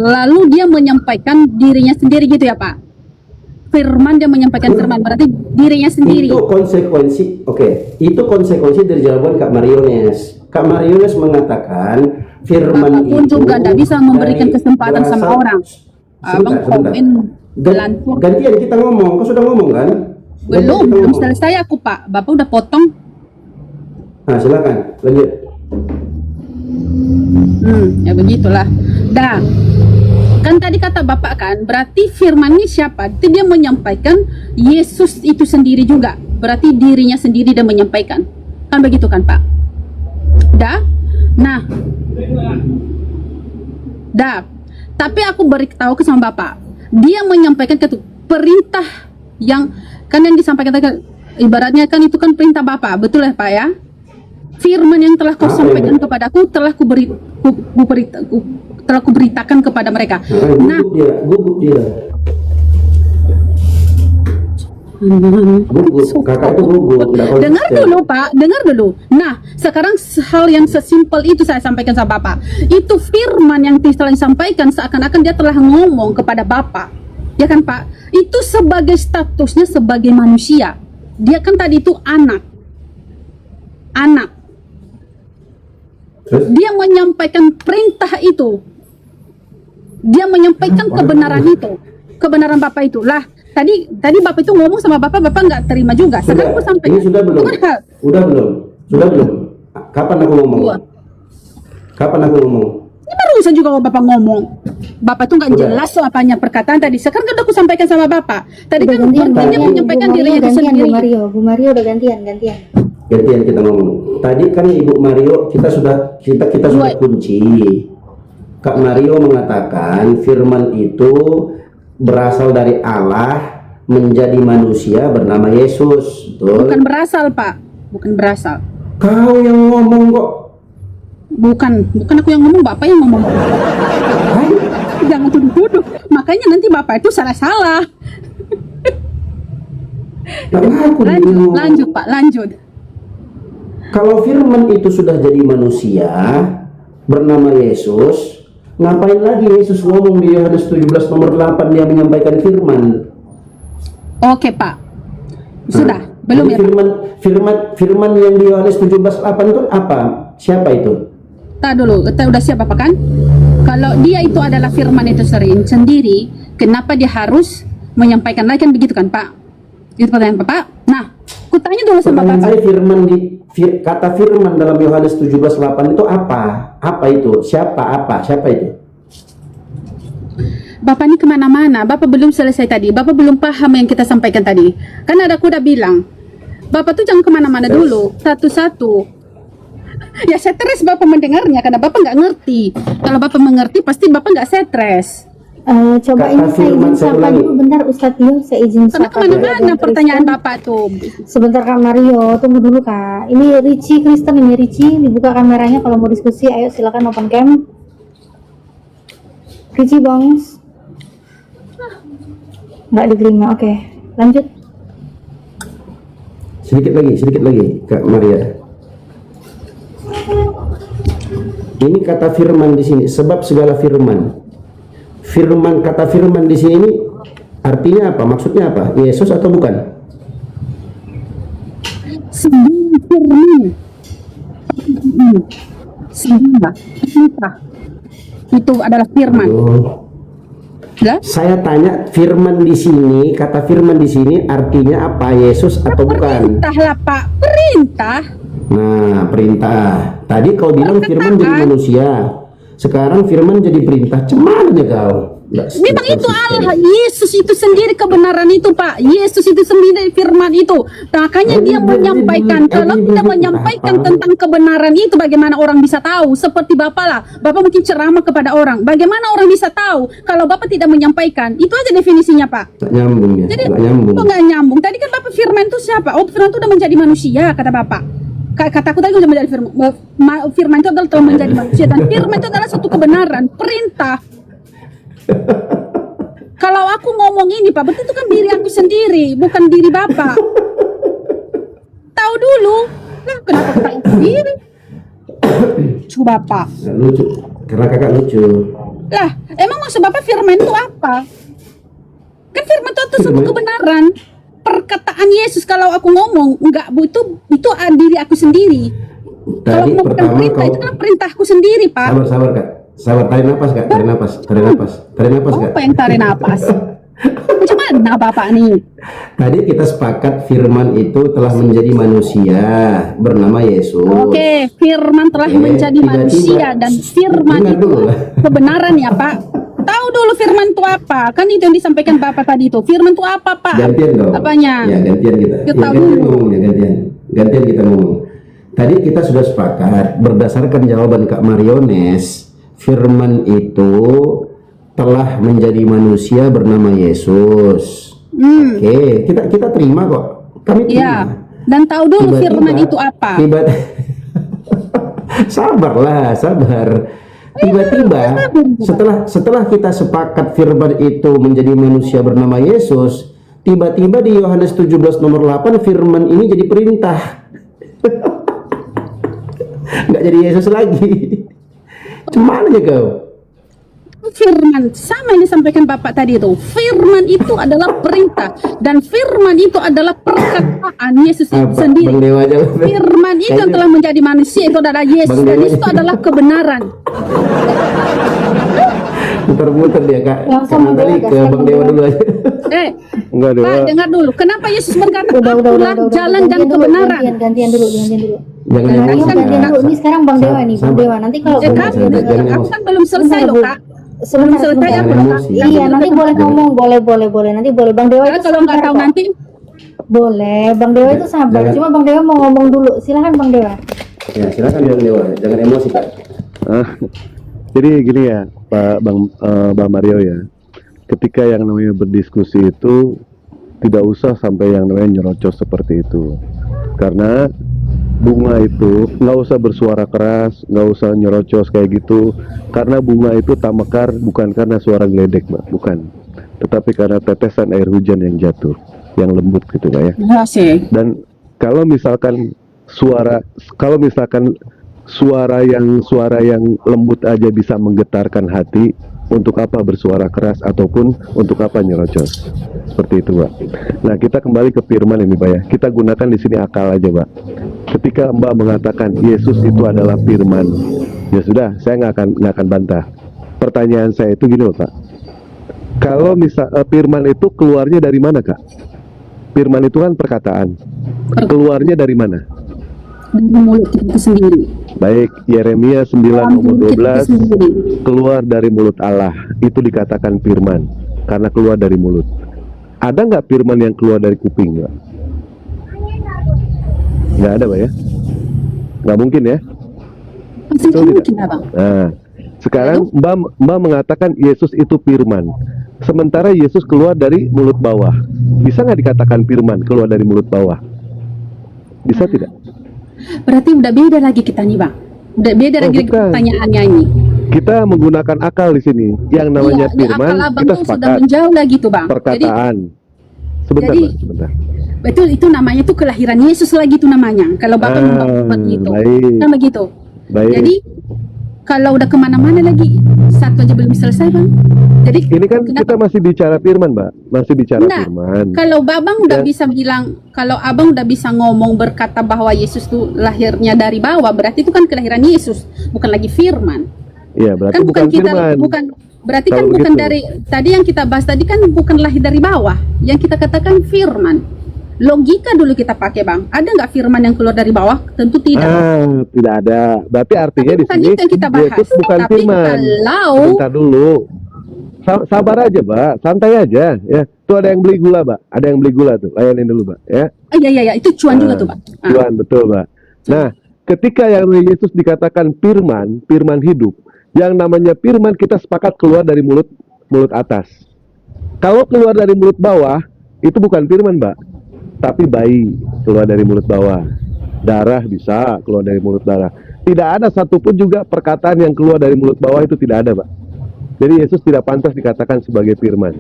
lalu dia menyampaikan dirinya sendiri gitu ya Pak? Firman, dia menyampaikan firman, berarti dirinya sendiri. Itu konsekuensi, itu konsekuensi dari jawaban Kak Mariones. Kak Mariones mengatakan firman Bapak pun itu juga tidak bisa memberikan kesempatan sama orang. Abang komen. Gantian kita ngomong. Kau sudah ngomong kan? Belum, Gantian kita belum ngomong. selesai aku Pak. Bapak udah potong. Nah, silakan lanjut. Ya begitulah. Dah. Kan tadi kata Bapak kan, berarti firman ini siapa? Itu dia menyampaikan Yesus itu sendiri juga. Berarti dirinya sendiri dan menyampaikan. Kan begitu kan Pak? Dah. Nah. Dah. Tapi aku beritahu ke sama Bapak. Dia menyampaikan ke perintah yang kan yang disampaikan tadi, ibaratnya kan itu kan perintah Bapak. Betul ya Pak ya? Firman yang telah kau sampaikan kepadaku telah telah kuberitakan kepada mereka. Nah, Gugup dia. Gugup. Kakak itu gugup. dengar dulu Pak, dengar dulu. Nah, sekarang hal yang sesimpel itu saya sampaikan sama Bapak. Itu firman yang telah disampaikan seakan-akan dia telah ngomong kepada Bapak. Ya kan Pak? Itu sebagai statusnya sebagai manusia. Dia kan tadi itu anak. Terus? Dia menyampaikan perintah itu. Dia menyampaikan kebenaran itu. Kebenaran Bapak itu. Lah, tadi Bapak itu ngomong sama Bapak nggak terima juga. Sekarang aku sampaikan. Ini sudah belum? Sudah belum? Kapan aku ngomong? Ini barusan juga Bapak ngomong. Bapak itu nggak Sudah. jelas so apanya perkataan tadi. Sekarang kan udah aku sampaikan sama Bapak. Tadi kan dia menyampaikan dirinya itu sendiri. Bu Mario udah gantian. Gantian kita ngomong. Tadi kan Ibu Mario kita sudah kunci. Kak Mario mengatakan firman itu berasal dari Allah menjadi manusia bernama Yesus. Betul? Bukan berasal Pak. Bukan berasal. Kau yang ngomong kok. Bukan aku yang ngomong, Bapak yang ngomong. Hai? Jangan tuduh-tuduh. Makanya nanti Bapak itu salah-salah. Lanjut Pak, lanjut. Kalau firman itu sudah jadi manusia bernama Yesus, ngapain lagi Yesus ngomong di Yohanes 17 nomor 8 dia menyampaikan firman? Oke Pak. Sudah, belum ya Pak? Firman yang di Yohanes 17:8 itu apa? Siapa itu? Tahan dulu, udah siap Bapak kan? Kalau dia itu adalah firman itu sendiri, kenapa dia harus menyampaikan lagi kan begitu kan Pak? Itu pertanyaan Bapak. Nah, aku tanya dulu sama Pertanyaan Bapak. saya kata firman dalam Yohanes 17:8 itu apa? Apa itu? Siapa itu? Bapak ini kemana-mana, Bapak belum selesai tadi, Bapak belum paham yang kita sampaikan tadi. Kan ada aku udah bilang, Bapak tuh jangan kemana-mana dulu, satu-satu. Ya stres Bapak mendengarnya, karena Bapak nggak ngerti. Kalau Bapak mengerti, pasti Bapak nggak stres. Coba Kata ini saya firman izin saya sapa ulangi. dulu bentar Ustadz Tio, saya izin Karena sapa dulu. kemana-mana Bang pertanyaan Kristen. Bapak tuh. Sebentar Kak Mario, tunggu dulu Kak. Ini Richie Kristen, ini Richie, dibuka kameranya kalau mau diskusi. Ayo silakan open cam. Richie Bongs. Nggak diterima, oke. Lanjut. Sedikit lagi, Kak Maria. Ini kata firman di sini, sebab segala firman. Kata firman di sini artinya apa? Maksudnya apa? Yesus atau bukan? Semua firman. Semua perintah. Itu adalah firman. Lah? Saya tanya firman di sini, kata firman di sini artinya apa? Yesus atau bukan? Perintah lah Pak, perintah. Nah, perintah. Tadi kau bilang firman jadi manusia. Sekarang firman jadi perintah. Cuman aja kau. Memang itu Allah, Yesus itu sendiri kebenaran itu Pak. Yesus itu sendiri firman itu. Makanya dia menyampaikan. Kalau tidak menyampaikan tentang kebenaran itu, bagaimana orang bisa tahu? Seperti Bapak lah, Bapak mungkin ceramah kepada orang. Bagaimana orang bisa tahu kalau Bapak tidak menyampaikan? Itu aja definisinya Pak. Tak nyambung ya. Jadi Tak nyambung. kok nggak nyambung? Tadi kan Bapak firman itu siapa? Oh, firman itu udah menjadi manusia kata Bapak. Kataku tadi udah menjadi firman itu adalah telah menjadi manusia, dan firman itu adalah satu kebenaran, perintah. Kalau aku ngomong ini Pak, berarti itu kan diri aku sendiri, bukan diri Bapak. Tahu dulu. Nah, kenapa kita sendiri? Coba Bapak. Nggak lucu. Karena kakak lucu. Lah, emang maksud Bapak firman itu apa? Kan firman itu satu kebenaran. Perkataan Yesus kalau aku ngomong enggak Bu, itu diri aku sendiri. Kalau Tadi mau pertama perintah kau itu kan perintahku sendiri Pak. sabar Kak. Sabar, tarik napas Kak. Tarik napas Kak. Apa yang tarik napas? Macam mana Bapak nih? Tadi kita sepakat firman itu telah menjadi manusia bernama Yesus. Oke, firman telah Oke, menjadi tiba-tiba- manusia dan firman Dengar itu dulu. kebenaran ya Pak. Tahu dulu firman itu apa? Kan itu yang disampaikan Bapak tadi itu. Firman itu apa Pak? Gantian dong. Apanya? Ya gantian kita. Kita Ya, gantian dulu. ngomongnya, gantian kita ngomong. Tadi kita sudah sepakat berdasarkan jawaban Kak Mariones, firman itu telah menjadi manusia bernama Yesus. Oke, kita terima kok. Kami terima. Iya. Dan tahu dulu Tiba-tiba- firman itu apa? Sabarlah, sabar. Tiba-tiba setelah kita sepakat firman itu menjadi manusia bernama Yesus, tiba-tiba di Yohanes 17 nomor 8 firman ini jadi perintah. Nggak jadi Yesus lagi. Cuman aja kau. Firman sama yang disampaikan Bapak tadi itu. Firman itu adalah perintah dan firman itu adalah perkataan Yesus Apa, sendiri. Bang Dewa aja. Firman itu yang telah menjadi manusia itu adalah Yesus Bang dan Dewa. itu adalah kebenaran. Muter-muter dia Kak. Langsung Karena tadi aja, ke gaskan Bang Dewa Bang dulu aja. Enggak Dewa. Pak, dengar dulu. Kenapa Yesus berkata, Udah, akulah jalan dan gantian dulu, kebenaran. gantian dulu. Jangan Ini emosi, kan gantian Kak. dulu. Ini sekarang Bang Dewa nih, Bang Sabar. Dewa. Nanti kalau Kak, Jangan aku emosi. kan belum selesai loh, Kak. Belum selesai Jangan aku emosi. Iya, nanti boleh ngomong, boleh. Nanti boleh. Bang Dewa Karena itu kalau nggak sabar tahu kok. nanti, Boleh, Bang Dewa itu sabar. Jangan. Cuma Bang Dewa mau ngomong dulu. Silakan Bang Dewa. Ya, silakan Bang Dewa. Jangan emosi Kak. Jadi gini ya, Bang Mario ya. Ketika yang namanya berdiskusi itu tidak usah sampai yang namanya nyerocos seperti itu. Karena bunga itu nggak usah bersuara keras, nggak usah nyerocos kayak gitu. Karena bunga itu tak mekar bukan karena suara geledek, Mbak, bukan. Tetapi karena tetesan air hujan yang jatuh, yang lembut gitu, Mbak ya. ya sih. Dan kalau misalkan suara yang lembut aja bisa menggetarkan hati, untuk apa bersuara keras ataupun untuk apa nyerocos, seperti itu, Pak. Nah, kita kembali ke firman ini, Pak ya. Kita gunakan di sini akal aja, Pak. Ketika Mbak mengatakan Yesus itu adalah firman, ya sudah, saya nggak akan bantah. Pertanyaan saya itu gini loh, Pak. Kalau misal firman itu keluarnya dari mana, Kak? Firman itu kan perkataan. Keluarnya dari mana? Dari mulut kita sendiri. Baik, Yeremia 9 nomor Mulut kita 12, sendiri. keluar dari mulut Allah, itu dikatakan firman, karena keluar dari mulut. Ada nggak firman yang keluar dari kuping, Mbak? Nggak ada, Pak ya? Nggak mungkin ya? Pasti Betul mungkin, tidak? Abang. Nah, sekarang Mbak mengatakan Yesus itu firman, sementara Yesus keluar dari mulut bawah. Bisa nggak dikatakan firman keluar dari mulut bawah? Bisa tidak? Berarti udah beda lagi kita nih, Bang. Udah beda lagi bukan. pertanyaannya ini. Kita menggunakan akal di sini. Yang namanya Iya, firman, akal abang kita tuh sudah sepakat. menjauh lagi tuh, Bang. Jadi Perkataan. Sebentar, jadi- Pak, sebentar. betul itu namanya tuh kelahiran Yesus lagi tuh namanya. Kalau Bapak membuat gitu, baik. kan begitu. Baik. Jadi kalau udah kemana-mana lagi, satu aja belum selesai, Bang. Jadi Ini kan kenapa- kita masih bicara firman, Mbak. Masih bicara Enggak. firman. Kalau Babang udah Dan- bisa bilang, kalau Abang udah bisa ngomong berkata bahwa Yesus tuh lahirnya dari bawah, berarti itu kan kelahiran Yesus, bukan lagi firman. Iya, berarti Kan bukan kita firman. bukan berarti Kalau kan bukan begitu. dari tadi yang kita bahas tadi kan bukan lahir dari bawah. Yang kita katakan firman. Logika dulu kita pakai, Bang. Ada nggak firman yang keluar dari bawah? Tentu tidak. Tidak ada. Berarti artinya Tapi di bukan sini itu yang kita bahas. Yesus bukan Tapi firman. kalau Sebentar dulu. Sabar aja, Mbak. Santai aja, ya. Tuh ada yang beli gula, Mbak. Ada yang beli gula tuh. Layanin dulu, Mbak, ya. iya itu cuan juga tuh, Pak. Ah. Tuhan, betul, Mbak. Nah, ketika yang namanya Yesus dikatakan firman, firman hidup, yang namanya firman kita sepakat keluar dari mulut atas. Kalau keluar dari mulut bawah, itu bukan firman, Mbak, tapi bayi keluar dari mulut bawah. Darah bisa keluar dari mulut darah. Tidak ada satupun juga perkataan yang keluar dari mulut bawah itu tidak ada, Mbak. Jadi Yesus tidak pantas dikatakan sebagai firman.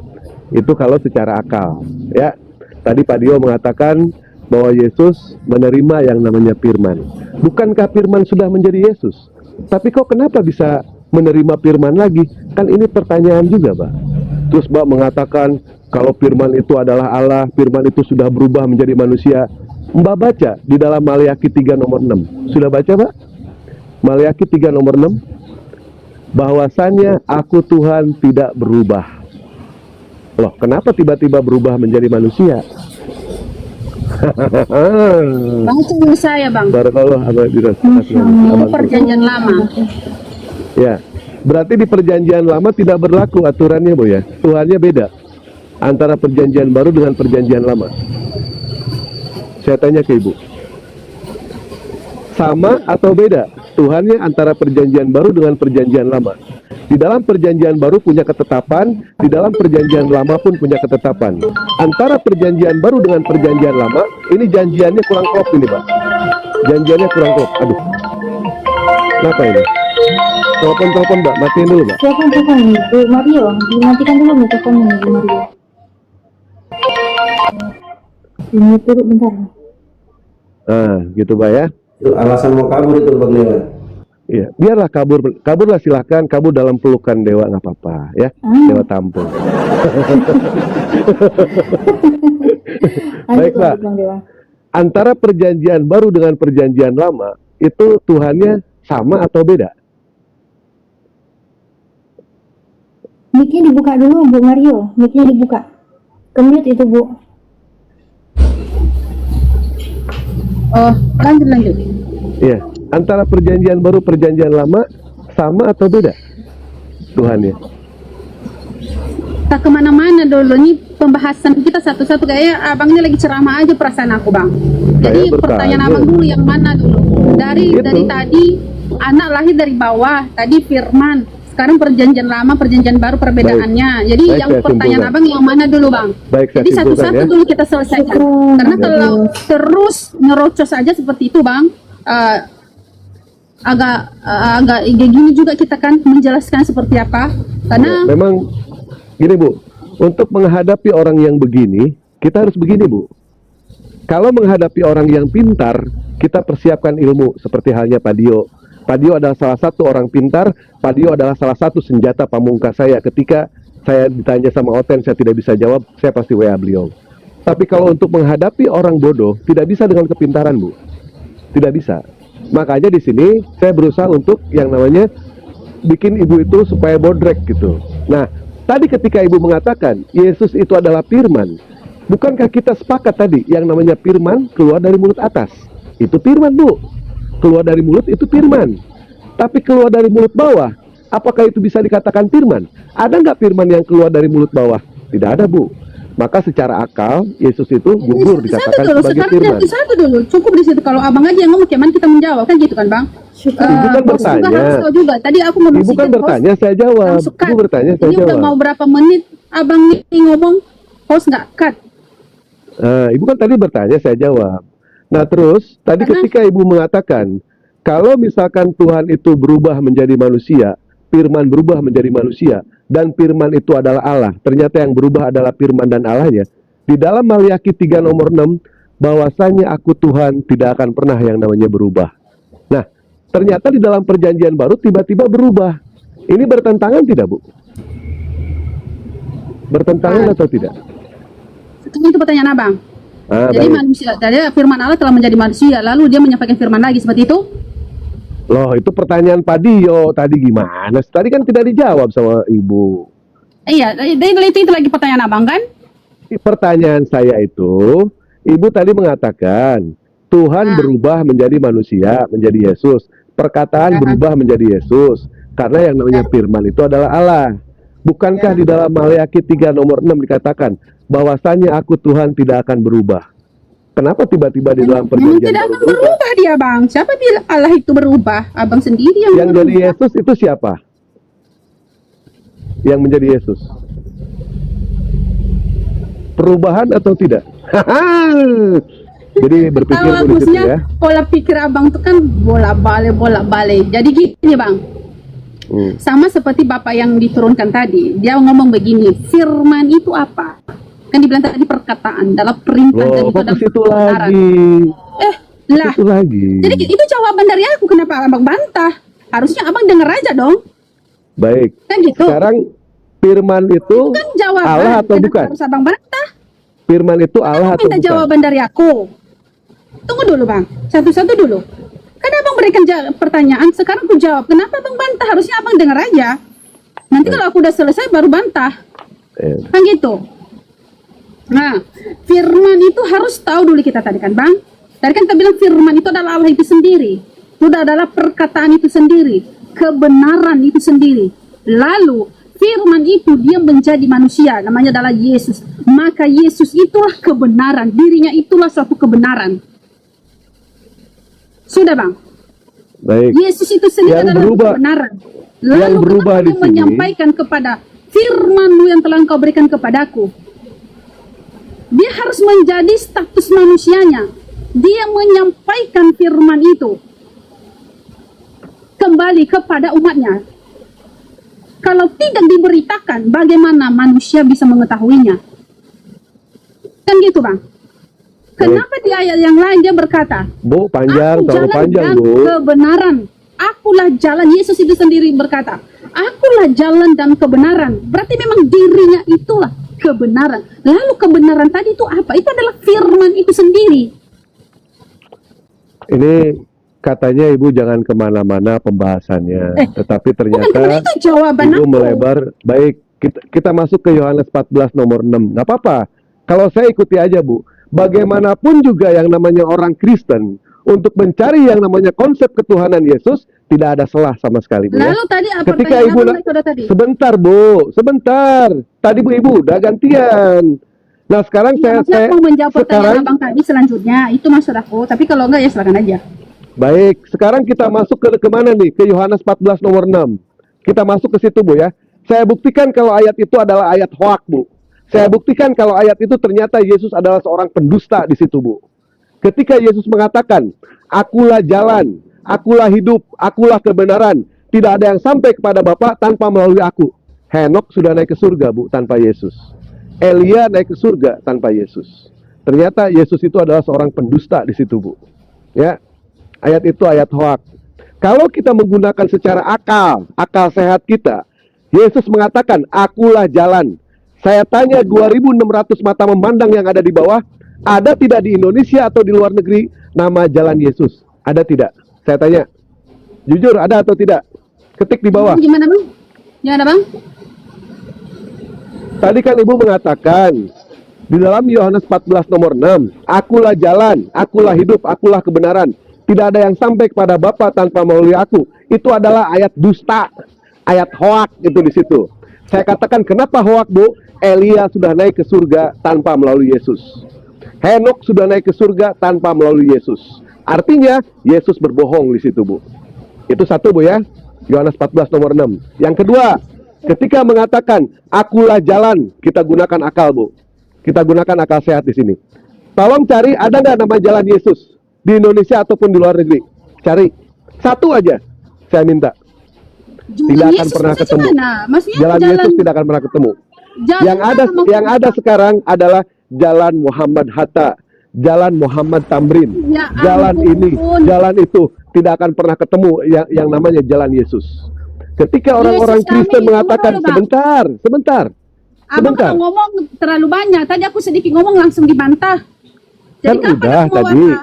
Itu kalau secara akal, ya. Tadi Pak Dio mengatakan bahwa Yesus menerima yang namanya firman. Bukankah firman sudah menjadi Yesus? Tapi kok kenapa bisa menerima firman lagi? Kan ini pertanyaan juga, Pak. Terus Mbak mengatakan kalau firman itu adalah Allah, firman itu sudah berubah menjadi manusia. Mbak baca di dalam Maleakhi 3 nomor 6. Sudah baca, Pak? Maleakhi 3 nomor 6. Bahwasannya aku Tuhan tidak berubah. Loh, kenapa tiba-tiba berubah menjadi manusia? Baca dulu saya bang. Barakallah Perjanjian lama. Ya, berarti di perjanjian lama tidak berlaku aturannya, Bu ya. Tuhannya beda antara perjanjian baru dengan perjanjian lama. Saya tanya ke Ibu, sama atau beda Tuhannya antara perjanjian baru dengan perjanjian lama? Di dalam perjanjian baru punya ketetapan, di dalam perjanjian lama pun punya ketetapan. Antara perjanjian baru dengan perjanjian lama, ini janjiannya kurang klop ini, Pak. Janjiannya kurang klop. Aduh. Kenapa ini? Telepon, Mbak. Matiin dulu, Mbak. Telepon nih, Bu Mario. Dimatikan dulu nih teleponnya nih, Bu Mario. Ini turut bentar. Nah, gitu, Pak ya. Itu alasan mau kabur itu Bang Dewa. Iya, biarlah kaburlah silahkan, kabur dalam pelukan dewa nggak apa-apa ya, dewa tampung. Baik Pak, antara perjanjian baru dengan perjanjian lama itu Tuhannya sama atau beda? Mic-nya dibuka dulu Bu Mario, mic-nya dibuka. Ke-mute itu Bu. Oh, lanjut. Iya, antara perjanjian baru perjanjian lama sama atau beda Tuhannya? Kita kemana-mana dulu, ini pembahasan kita satu-satu, kayak abangnya lagi ceramah aja perasaan aku bang. Jadi pertanyaan abang dulu yang mana dulu? Dari tadi anak lahir dari bawah, tadi firman, sekarang perjanjian lama, perjanjian baru perbedaannya. Jadi Baik, yang saya pertanyaan simpulkan. abang yang mana dulu bang? Baik, saya Jadi simpulkan satu-satu ya. dulu kita selesaikan. Karena kalau terus nyerocos aja seperti itu bang, agak gini juga kita kan menjelaskan seperti apa. Karena Memang gini Bu, untuk menghadapi orang yang begini, kita harus begini Bu. Kalau menghadapi orang yang pintar, kita persiapkan ilmu seperti halnya Pak Dio. Pak Dio adalah salah satu orang pintar, Pak Dio adalah salah satu senjata pamungkas saya. Ketika saya ditanya sama Oten, saya tidak bisa jawab, saya pasti WA beliau. Tapi kalau untuk menghadapi orang bodoh, tidak bisa dengan kepintaran Bu. Tidak bisa. Makanya di sini saya berusaha untuk yang namanya bikin ibu itu supaya bodrek gitu. Nah, tadi ketika ibu mengatakan Yesus itu adalah firman, bukankah kita sepakat tadi yang namanya firman keluar dari mulut atas? Itu firman Bu. Keluar dari mulut itu firman. Tapi keluar dari mulut bawah, apakah itu bisa dikatakan firman? Ada nggak firman yang keluar dari mulut bawah? Tidak ada Bu. Maka secara akal Yesus itu gugur dikatakan sebagai firman. Satu dulu, cukup di situ. Kalau abang aja yang ngomong, gimana kita menjawab kan gitu kan bang? Ibu kan bertanya. Harus tahu juga. Tadi aku mau Ibu kan bertanya, saya jawab. Ibu bertanya, saya ini jawab. udah mau berapa menit abang nih ngomong, host nggak cut. Ibu kan tadi bertanya, saya jawab. Nah terus, tadi ketika ibu mengatakan, kalau misalkan Tuhan itu berubah menjadi manusia, firman berubah menjadi manusia, dan firman itu adalah Allah, ternyata yang berubah adalah firman dan Allahnya. Di dalam Maliaki 3 nomor 6, bahwasanya aku Tuhan tidak akan pernah yang namanya berubah. Nah, ternyata di dalam perjanjian baru tiba-tiba berubah. Ini bertentangan tidak Bu? Bertentangan atau tidak? Itu pertanyaan abang. Jadi baik. manusia, tadi firman Allah telah menjadi manusia, lalu dia menyampaikan firman lagi seperti itu? Loh, itu pertanyaan Pak Dio tadi gimana? Tadi kan tidak dijawab sama Ibu. Iya, itu lagi pertanyaan abang kan? Pertanyaan saya itu, Ibu tadi mengatakan Tuhan berubah menjadi manusia, menjadi Yesus. Perkataan berubah menjadi Yesus. Karena yang namanya firman itu adalah Allah. Bukankah di dalam Maliaki 3 nomor 6 dikatakan bahwasanya aku Tuhan tidak akan berubah? Kenapa tiba-tiba di dalam perjanjian tidak akan baru berubah dia bang? Siapa bilang Allah itu berubah? Abang sendiri yang jadi Yesus itu siapa? Yang menjadi Yesus? Perubahan atau tidak? Jadi berpikir di situ ya. Pola pikir abang itu kan bolak-balik. Jadi gini bang, sama seperti bapak yang diturunkan tadi, dia ngomong begini, firman itu apa? Kan dibilang tadi perkataan dalam perintah dan itu dalam kebenaran. Itu lagi. Jadi itu jawaban dari aku, kenapa abang bantah? Harusnya abang dengar aja dong. Baik. Kan gitu. Sekarang firman itu Kan jawaban, Allah atau kenapa bukan? harus abang bantah? Firman itu Allah atau Minta bukan? jawaban dari aku. Tunggu dulu bang, satu-satu dulu. Kan abang berikan pertanyaan, sekarang aku jawab. Kenapa abang bantah? Harusnya abang dengar aja. Nanti kalau aku udah selesai baru bantah. Kan gitu. Nah, firman itu harus tahu dulu kita tadi kan, Bang. Tadi kan kita bilang firman itu adalah Allah itu sendiri. Itu adalah perkataan itu sendiri, kebenaran itu sendiri. Lalu firman itu dia menjadi manusia, namanya adalah Yesus. Maka Yesus itulah kebenaran, dirinya itulah suatu kebenaran. Sudah, Bang. Baik. Yesus itu sendiri Yang adalah berubah- kebenaran. yang Lalu berubah kenapa di dia sini- menyampaikan kepada firman-Mu yang telah Engkau berikan kepadaku? Dia harus menjadi status manusianya. Dia menyampaikan firman itu kembali kepada umatnya. Kalau tidak diberitakan, bagaimana manusia bisa mengetahuinya? Kan gitu, Bang. Kenapa di ayat yang lain dia berkata, Bu, panjang, Aku terlalu jalan panjang, dan Bu. kebenaran. Akulah jalan. Yesus itu sendiri berkata, akulah jalan dan kebenaran. Berarti memang dirinya itulah kebenaran. Lalu kebenaran tadi itu apa? Itu adalah firman itu sendiri. Ini katanya Ibu jangan kemana-mana pembahasannya, tetapi Bukan ternyata itu jawaban Ibu aku. melebar. Baik, kita masuk ke Yohanes 14 nomor 6. Nggak apa-apa. Kalau saya ikuti aja, Bu. Bagaimanapun juga yang namanya orang Kristen untuk mencari yang namanya konsep ketuhanan Yesus tidak ada celah sama sekali, Bu. Ya. Lalu tadi apa Ketika pertanyaan Ibu Abang saudara tadi? sebentar, Bu, sebentar. Tadi Bu Ibu udah gantian. Nah, sekarang Ya, maksudnya saya aku menjawab pertanyaan sekarang Abang tadi selanjutnya. Itu maksud aku. Tapi kalau enggak ya silakan aja. baik, sekarang kita masuk ke mana nih? Ke Yohanes 14 nomor 6. Kita masuk ke situ, Bu ya. Saya buktikan kalau ayat itu adalah ayat hoak, Bu. Saya buktikan kalau ayat itu ternyata Yesus adalah seorang pendusta di situ, Bu. Ketika Yesus mengatakan, akulah jalan, akulah hidup, akulah kebenaran. Tidak ada yang sampai kepada Bapa tanpa melalui aku. Henok sudah naik ke surga, Bu, tanpa Yesus. Elia naik ke surga tanpa Yesus. Ternyata Yesus itu adalah seorang pendusta di situ, Bu. Ya. Ayat itu ayat hoak. Kalau kita menggunakan secara akal sehat kita, Yesus mengatakan, akulah jalan. Saya tanya 2.600 mata memandang yang ada di bawah, ada tidak di Indonesia atau di luar negeri nama jalan Yesus? Ada tidak? Saya tanya. Jujur, ada atau tidak? Ketik di bawah. Gimana, Bang? Gimana, Bang? Tadi kan Ibu mengatakan di dalam Yohanes 14 nomor 6, akulah jalan, akulah hidup, akulah kebenaran. Tidak ada yang sampai kepada Bapa tanpa melalui aku. Itu adalah ayat dusta, ayat hoak itu di situ. Saya katakan kenapa hoak, Bu? Elia sudah naik ke surga tanpa melalui Yesus. Henok sudah naik ke surga tanpa melalui Yesus. Artinya Yesus berbohong di situ, Bu. Itu satu, Bu ya. Yohanes 14 nomor 6. Yang kedua, ketika mengatakan akulah jalan, kita gunakan akal, Bu. Kita gunakan akal sehat di sini. Tolong cari ada nggak nama jalan Yesus di Indonesia ataupun di luar negeri. Cari satu aja, saya minta. Tidak akan Yesus pernah maksudnya ketemu. gimana? Maksudnya Jalan Yesus tidak akan pernah ketemu. jalan Yang ada sekarang adalah Jalan Muhammad Hatta, Jalan Muhammad Tamrin, Ya jalan ampun. ini, jalan itu tidak akan pernah ketemu yang namanya Jalan Yesus. Ketika orang-orang Yesus kami Kristen itu mengatakan dulu, Bang. sebentar, Abang kalau ngomong terlalu banyak. Tadi aku sedikit ngomong langsung dibantah. kan kapan udah aku tadi. bantah?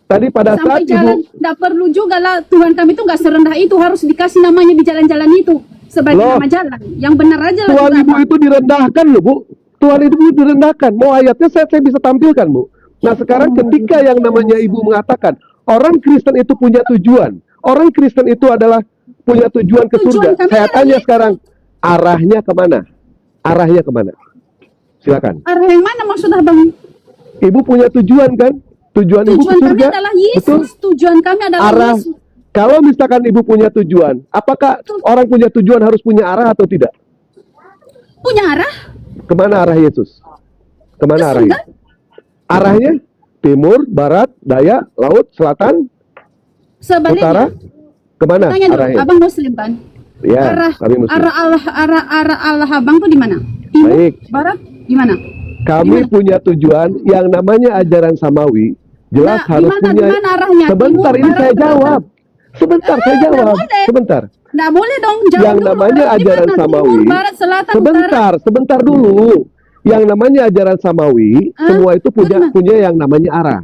Tadi pada Sampai saat jalan, Ibu tidak perlu juga lah. Tuhan kami itu nggak serendah itu, harus dikasih namanya di jalan-jalan itu sebagai Loh. nama jalan. Yang benar aja lah. Tuhan juga, Ibu Bang. itu direndahkan loh, Bu. Tuhan Ibu direndahkan. Mau ayatnya saya bisa tampilkan, Bu. Nah, sekarang ketika yang namanya Ibu mengatakan orang Kristen itu punya tujuan. Orang Kristen itu adalah punya tujuan ke Tujuan surga. kami Saya adalah tanya Yesus. sekarang, arahnya kemana? Arahnya kemana? Silakan. Arah yang mana maksudnya, Bang? Ibu punya tujuan kan? Tujuan Ibu ke Tujuan kami surga? adalah Betul? Yesus. Tujuan kami adalah Arah. Yesus. Kalau misalkan Ibu punya tujuan, apakah orang punya tujuan harus punya arah atau tidak? Punya arah? Kemana arah Yesus? Kemana Ke arahnya? surga? Arahnya timur, barat, daya, laut, selatan, utara. Sebaliknya. Kemana Tanya dulu, arahnya? Abang Muslim kan? Ya, arah kami Muslim. arah Allah Abang tuh di mana? Timur, Baik. barat, di mana? Kami Gimana? punya tujuan yang namanya ajaran samawi. Jelas Nah, harus gimana- punya. gimana arahnya? Sebentar, Timur, ini barat, saya selatan? jawab. Sebentar, saya nggak jawab. boleh. Sebentar. Nggak boleh dong jauh Yang dulu. namanya Arah ajaran gimana? samawi. Timur, barat, selatan, utara. Sebentar dulu. Yang namanya ajaran samawi, semua itu Gimana? punya yang namanya arah.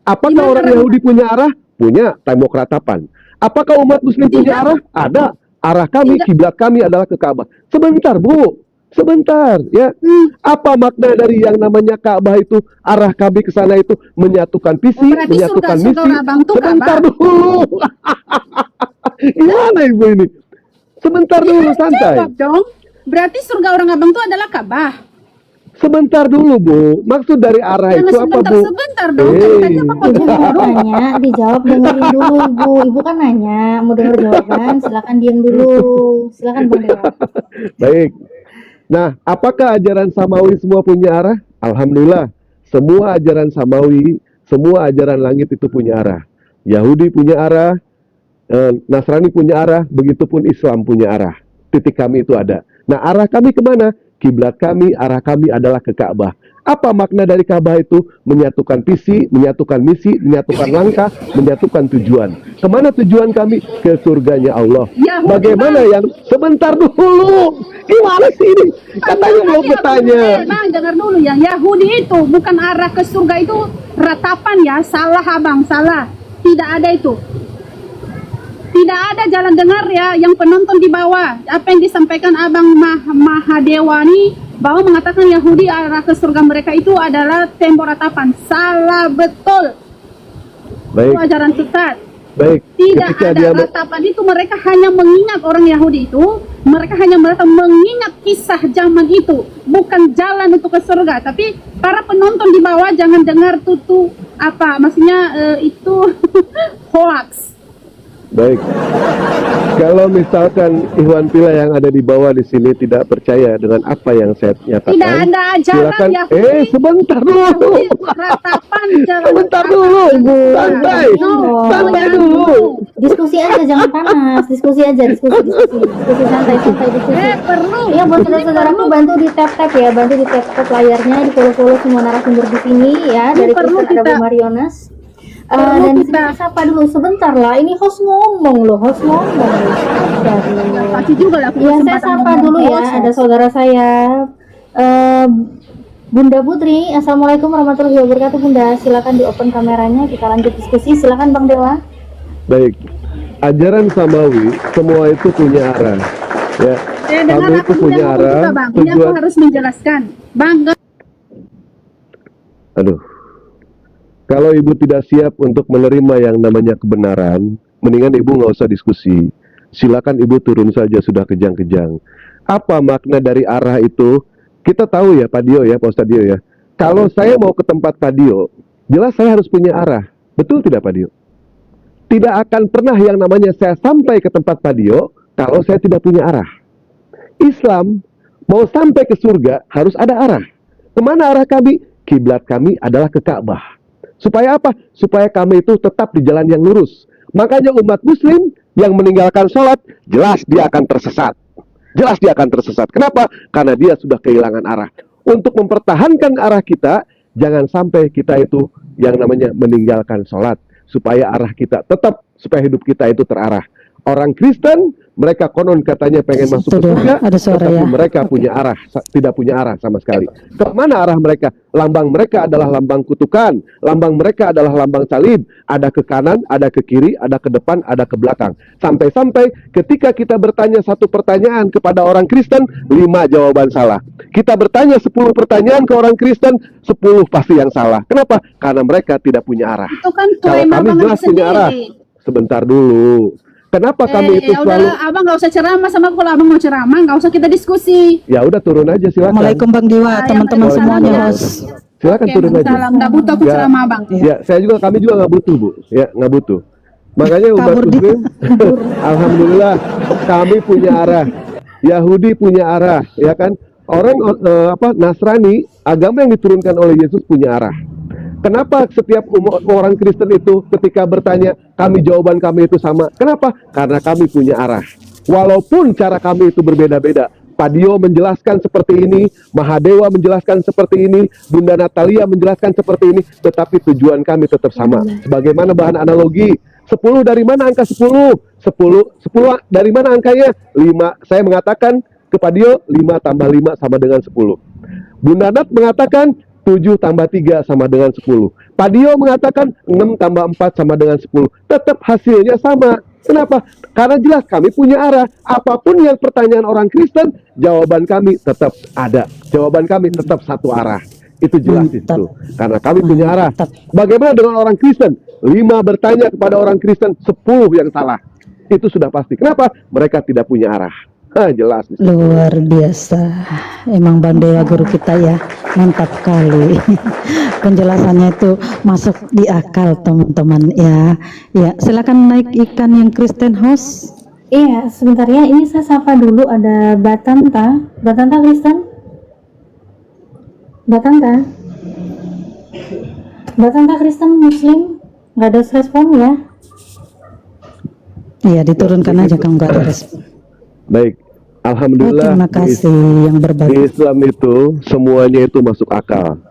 Apakah Gimana orang arahnya? Yahudi punya arah? Punya, tembok ratapan. Apakah umat Muslim punya arah? Ada. Arah kami, Tidak. kiblat kami adalah ke Ka'bah. Sebentar, Bu. Sebentar, ya. Apa makna dari yang namanya Ka'bah itu? Arah kami ke sana itu menyatukan visi, Berarti menyatukan surga misi. abang tuh Sebentar Ka'bah. dulu. Gimana ibu ini? Sebentar dulu, santai. Jawab dong. Berarti surga orang abang itu adalah Ka'bah. Sebentar dulu, Bu. Maksud dari arah Jangan itu apa, Bu? sebentar dong. Eh. Tadi apa kau Ibu jawab dong? nanya, dijawab dengerin dulu Ibu. Ibu kan nanya, mau denger jawaban, silakan diam dulu. Silakan Bang Dewa. Baik. Nah, apakah ajaran Samawi semua punya arah? Alhamdulillah. Semua ajaran Samawi, semua ajaran langit itu punya arah. Yahudi punya arah, Nasrani punya arah, begitupun Islam punya arah. Titik kami itu ada. Nah, arah kami kemana? Kiblat kami, arah kami adalah ke Ka'bah. Apa makna dari Ka'bah itu? Menyatukan visi, menyatukan misi, menyatukan langkah, menyatukan tujuan. Kemana tujuan kami? Ke surganya Allah. Yahudi, Bagaimana yang... Sebentar dulu. Gimana sih ini? Katanya belum bertanya. Bang, dengar dulu ya. Yahudi itu bukan arah ke surga itu ratapan ya. Salah abang, salah. Tidak ada itu. Tidak ada jalan dengar ya yang penonton di bawah. Apa yang disampaikan Abang Mahadewa nih, bahwa mengatakan Yahudi arah ke surga mereka itu adalah tembok ratapan. Salah betul. Baik, Itu ajaran sesat. baik. Tidak Ketika ada dia ratapan itu, mereka hanya mengingat orang Yahudi itu, mereka hanya mengingat kisah zaman itu, bukan jalan untuk ke surga. Tapi para penonton di bawah jangan dengar tutu apa, maksudnya itu hoax. Baik. Kalau misalkan Ikhwan Pila yang ada di bawah di sini tidak percaya dengan apa yang saya nyatakan, Tidak ada ajaran silakan. Yahudi. Sebentar dulu. Yahudi ratapan jalan. Sebentar dulu, Ibu. Santai. Santai dulu. Diskusi aja, jangan panas. Diskusi aja, diskusi santai, diskusi. Perlu. Iya, buat saudara-saudaraku bantu di tap-tap ya, bantu di tap-tap layarnya, di follow-follow semua narasumber di sini ya. Dari perlu Kristen ada kita- Bu Marionas. perlu Dan kita- kita sapa dulu sebentar lah. Ini host ngomong loh, host ngomong loh. Pasti juga lah. Iya, saya sapa dulu ya. Ada saudara saya, Bunda Putri. Assalamualaikum warahmatullahi wabarakatuh, Bunda. Silakan di open kameranya, kita lanjut diskusi. Silakan Bang Dewa. Baik. Ajaran Samawi semua itu punya arah. Ya. Dengan Kami aku itu punya arah. juga, Bang. Ini aku Tujuan. harus menjelaskan. Bang, Aduh. Kalau ibu tidak siap untuk menerima yang namanya kebenaran, mendingan ibu nggak usah diskusi. Silakan ibu turun saja, sudah kejang-kejang. Apa makna dari arah itu? Kita tahu ya, Pak Dio ya, Pak Ustadz Dio ya. Kalau saya mau ke tempat Pak Dio, jelas saya harus punya arah. Betul tidak, Pak Dio? Tidak akan pernah yang namanya saya sampai ke tempat Pak Dio kalau saya tidak punya arah. Islam mau sampai ke surga harus ada arah. Kemana arah kami? Kiblat kami adalah ke Ka'bah. Supaya apa? Supaya kami itu tetap di jalan yang lurus. Makanya umat muslim yang meninggalkan sholat, jelas dia akan tersesat. Jelas dia akan tersesat. Kenapa? Karena dia sudah kehilangan arah. Untuk mempertahankan arah kita, jangan sampai kita itu yang namanya meninggalkan sholat. Supaya arah kita tetap, supaya hidup kita itu terarah. Orang Kristen, mereka konon katanya pengen masuk ke surga, ada suara tetapi ya. mereka punya arah, tidak punya arah sama sekali. Kemana arah mereka? Lambang mereka adalah lambang kutukan, lambang mereka adalah lambang salib. Ada ke kanan, ada ke kiri, ada ke depan, ada ke belakang. Sampai-sampai ketika kita bertanya satu pertanyaan kepada orang Kristen, 5 jawaban salah. Kita bertanya 10 pertanyaan ke orang Kristen, 10 pasti yang salah. Kenapa? Karena mereka tidak punya arah. itu kan Kalau klaim kami abang jelas punya sendiri. arah. Sebentar dulu. Kenapa kami itu Ya selalu... udah, abang nggak usah ceramah sama aku. Kalau abang mau ceramah, nggak usah kita diskusi. Ya udah turun aja silakan. Assalamualaikum Bang Dewa, teman-teman Waalaikumsalam. semuanya host. Silakan Oke, turun aja. salam. Nggak butuh aku Ya. ceramah abang. Ya, kami juga nggak butuh, Bu. Ya, nggak butuh. Makanya umat Kabur di- muslim, alhamdulillah, kami punya arah. Yahudi punya arah, ya kan? Orang Nasrani, agama yang diturunkan oleh Yesus punya arah. Kenapa setiap orang Kristen itu ketika bertanya, jawaban kami itu sama? Kenapa? Karena kami punya arah. Walaupun cara kami itu berbeda-beda. Pak Dio menjelaskan seperti ini, Mahadewa menjelaskan seperti ini, Bunda Natalia menjelaskan seperti ini, tetapi tujuan kami tetap sama. Sebagaimana bahan analogi, 10 dari mana angka 10? 10 dari mana angkanya? 5. Saya mengatakan ke Pak Dio, 5 tambah 5 sama dengan 10. Bunda Nat mengatakan 7 tambah 3 sama dengan 10. Pak Dio mengatakan 6 tambah 4 sama dengan 10. Tetap hasilnya sama. Kenapa? Karena jelas kami punya arah. Apapun yang pertanyaan orang Kristen, jawaban kami tetap ada. Jawaban kami tetap satu arah. Itu jelas di situ. Karena kami punya arah. Bagaimana dengan orang Kristen? 5 bertanya kepada orang Kristen, 10 yang salah. Itu sudah pasti. Kenapa? Mereka tidak punya arah. Jelas. Luar biasa. Emang Bang Dewa guru kita ya, mantap kali. Penjelasannya itu masuk di akal teman-teman ya. Ya, silakan naik ikan yang Kristen host. Iya, sebentar ya. Ini saya sapa dulu, ada Batanta. Batanta Kristen? Batanta? Batanta Kristen Muslim? Nggak ada respon ya? Iya, diturunkan aja kalau nggak ada respon. Baik. Alhamdulillah. Terima kasih yang Di berbagi. Islam itu semuanya itu masuk akal.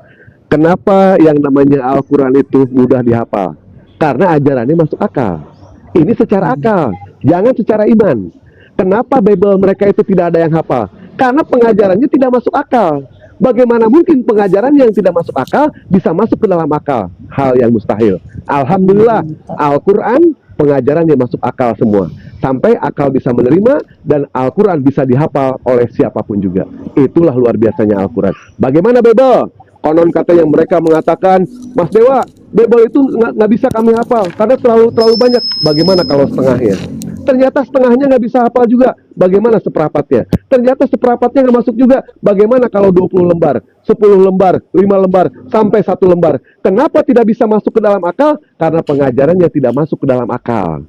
Kenapa yang namanya Al-Quran itu mudah dihafal? Karena ajarannya masuk akal. Ini secara akal, jangan secara iman. Kenapa Bible mereka itu tidak ada yang hafal? Karena pengajarannya tidak masuk akal. Bagaimana mungkin pengajaran yang tidak masuk akal bisa masuk ke dalam akal? Hal yang mustahil. Alhamdulillah, Al-Quran pengajarannya masuk akal semua. Sampai akal bisa menerima dan Al-Quran bisa dihafal oleh siapapun juga. Itulah luar biasanya Al-Quran. Bagaimana Bible? Konon kata yang mereka mengatakan, Mas Dewa, Bible itu nggak bisa kami hafal karena terlalu banyak. Bagaimana kalau setengahnya? Ternyata setengahnya nggak bisa hafal juga. Bagaimana seperempatnya? Ternyata seperempatnya nggak masuk juga. Bagaimana kalau 20 lembar, 10 lembar, 5 lembar, sampai 1 lembar? Kenapa tidak bisa masuk ke dalam akal? Karena pengajarannya tidak masuk ke dalam akal.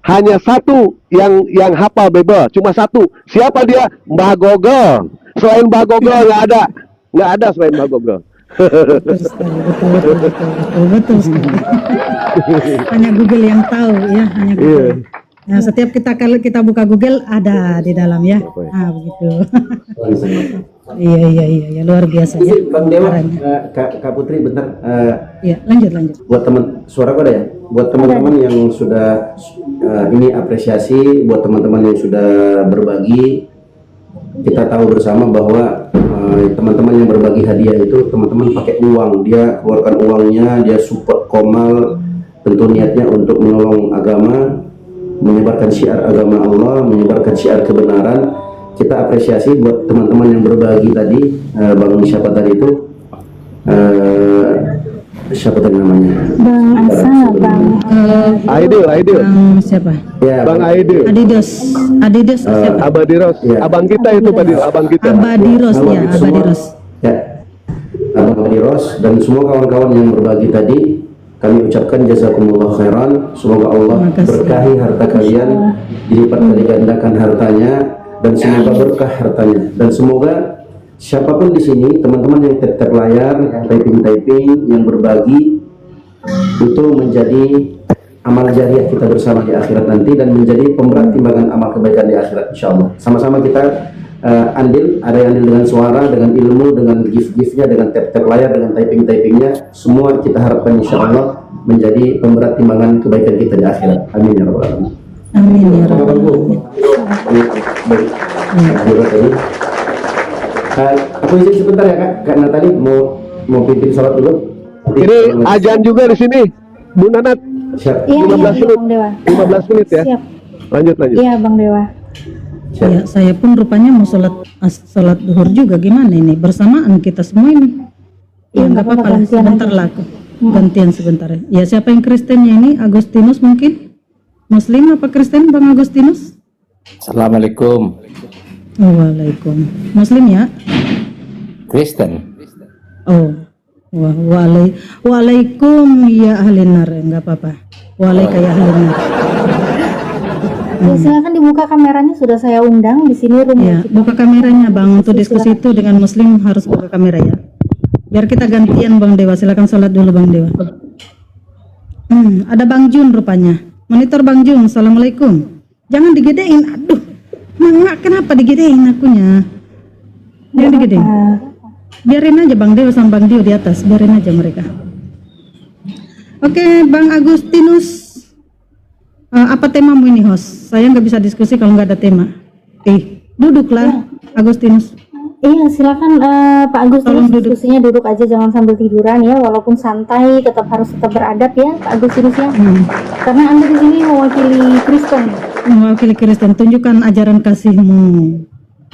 Hanya satu yang hafal Bible, cuma satu. Siapa dia? Mbah Gogol. Selain Mbah Gogol nggak ada selain Mbah Gogol. Betul sekali. Hanya Google yang tahu ya, hanya Google. Nah, setiap kalau kita buka Google ada di dalam ya. Begitu. Iya, luar biasa ya. Bang Dewa, Kak Putri bentar. Iya, lanjut. Buat suara kok ada ya? Buat teman-teman yang sudah ini apresiasi, buat teman-teman yang sudah berbagi, kita tahu bersama bahwa teman-teman yang berbagi hadiah itu teman-teman pakai uang, dia keluarkan uangnya, dia support Komal, tentu niatnya untuk menolong agama, menyebarkan syiar agama Allah, menyebarkan syiar kebenaran. Kita apresiasi buat teman-teman yang berbagi tadi. Bang siapa tadi itu? Siapa tadi namanya? Bang Asa, Bang Aidil. Bang siapa? Ya, Bang Aidil. Adidas siapa? Abadiros. Ya. Abang kita itu Padil, abang kita. Abadiros ya, Semua- Abadiros. Ya, Abang Abadiros dan semua kawan-kawan yang berbagi tadi, kami ucapkan jazakumullah khairan. Semoga Allah Terima kasih. berkahi harta kalian, dilipat kali gandakan hartanya, dan semoga berkah hartanya. Dan semoga siapapun di sini, teman-teman yang tap layar, yang typing, yang berbagi, itu menjadi amal jariah kita bersama di akhirat nanti dan menjadi pemberat timbangan amal kebaikan di akhirat insyaallah. Sama-sama kita andil, ada yang andil dengan suara, dengan ilmu, dengan gift-giftnya, dengan tap layar, dengan typingnya, semua kita harapkan insyaallah menjadi pemberat timbangan kebaikan kita di akhirat. Amin ya rabbal alamin. Amin ya rabbal alamin. Baik. Aku izin sebentar ya Kak Natali mau pimpin sholat dulu. Ini ajan juga di sini. Bu Nanat, Siap. Iya, 15 menit. Bang Dewa. 15 menit ya. Siap. Lanjut. Iya, Bang Dewa. Siap. Ya, saya pun rupanya mau sholat duhur juga, gimana ini? Bersamaan kita semua ini. Ya, nggak apa-apa lah, gantian sebentar aja. lah aku. Gantian sebentar ya. Ya, siapa yang Kristennya ini? Agustinus mungkin? Muslim apa Kristen, Bang Agustinus? Assalamualaikum. Waalaikum. Muslim ya? Kristen. Oh. Waalaikum ya ahli nar, enggak apa-apa. Waalaikum ya ahli nar. Ya, silakan dibuka kameranya, sudah saya undang di sini room Ya, buka kameranya Bang, untuk diskusi itu dengan Muslim harus buka kamera ya. Biar kita gantian Bang Dewa, silakan sholat dulu Bang Dewa. Ada Bang Jun rupanya. Monitor Bang Jun, assalamualaikum. Jangan digedein, aduh. Mangga, kenapa digedein akunya? Jangan digedein. Biarin aja Bang Dewa sama Bang Dio di atas, biarin aja mereka. Oke, Bang Agustinus. Apa temamu ini host? Saya nggak bisa diskusi kalau nggak ada tema. Duduklah Agustinus. Iya, silakan Pak Agus Tolong duduk. diskusinya duduk aja, jangan sambil tiduran ya, walaupun santai harus tetap beradab ya Pak Agus ya. Karena Anda di sini mewakili Kristen. Mewakili Kristen, tunjukkan ajaran kasihmu,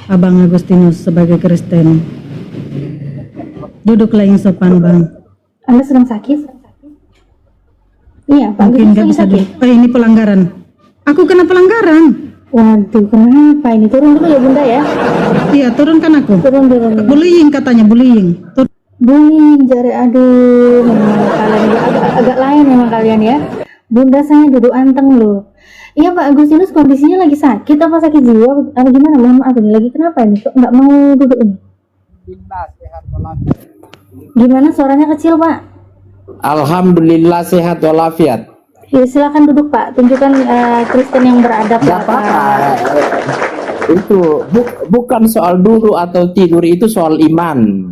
Abang Agustinus sebagai Kristen. Duduklah yang sopan, Bang. Anda sedang sakit? Iya, Pak Mungkin Agus nggak lagi bisa sakit. duduk. Ini pelanggaran. Aku kena pelanggaran. Waduh, kenapa ini? Turun dulu ya Bunda ya. Iya, turunkan aku. Turun. Bullying katanya, bullying. Bullying, jari, aduh, memang kalian ya, agak lain memang kalian ya. Bunda saya duduk anteng loh. Iya Pak Agustinus kondisinya lagi sakit apa sakit jiwa atau gimana? Mohon maaf ini lagi kenapa ini? Kok nggak mau duduk ini? Gimana suaranya kecil Pak? Alhamdulillah sehat walafiat. Ya, silakan duduk Pak. Tunjukkan Kristen yang beradab Gak Pak. apa-apa. Itu bukan soal duduk atau tidur, itu soal iman.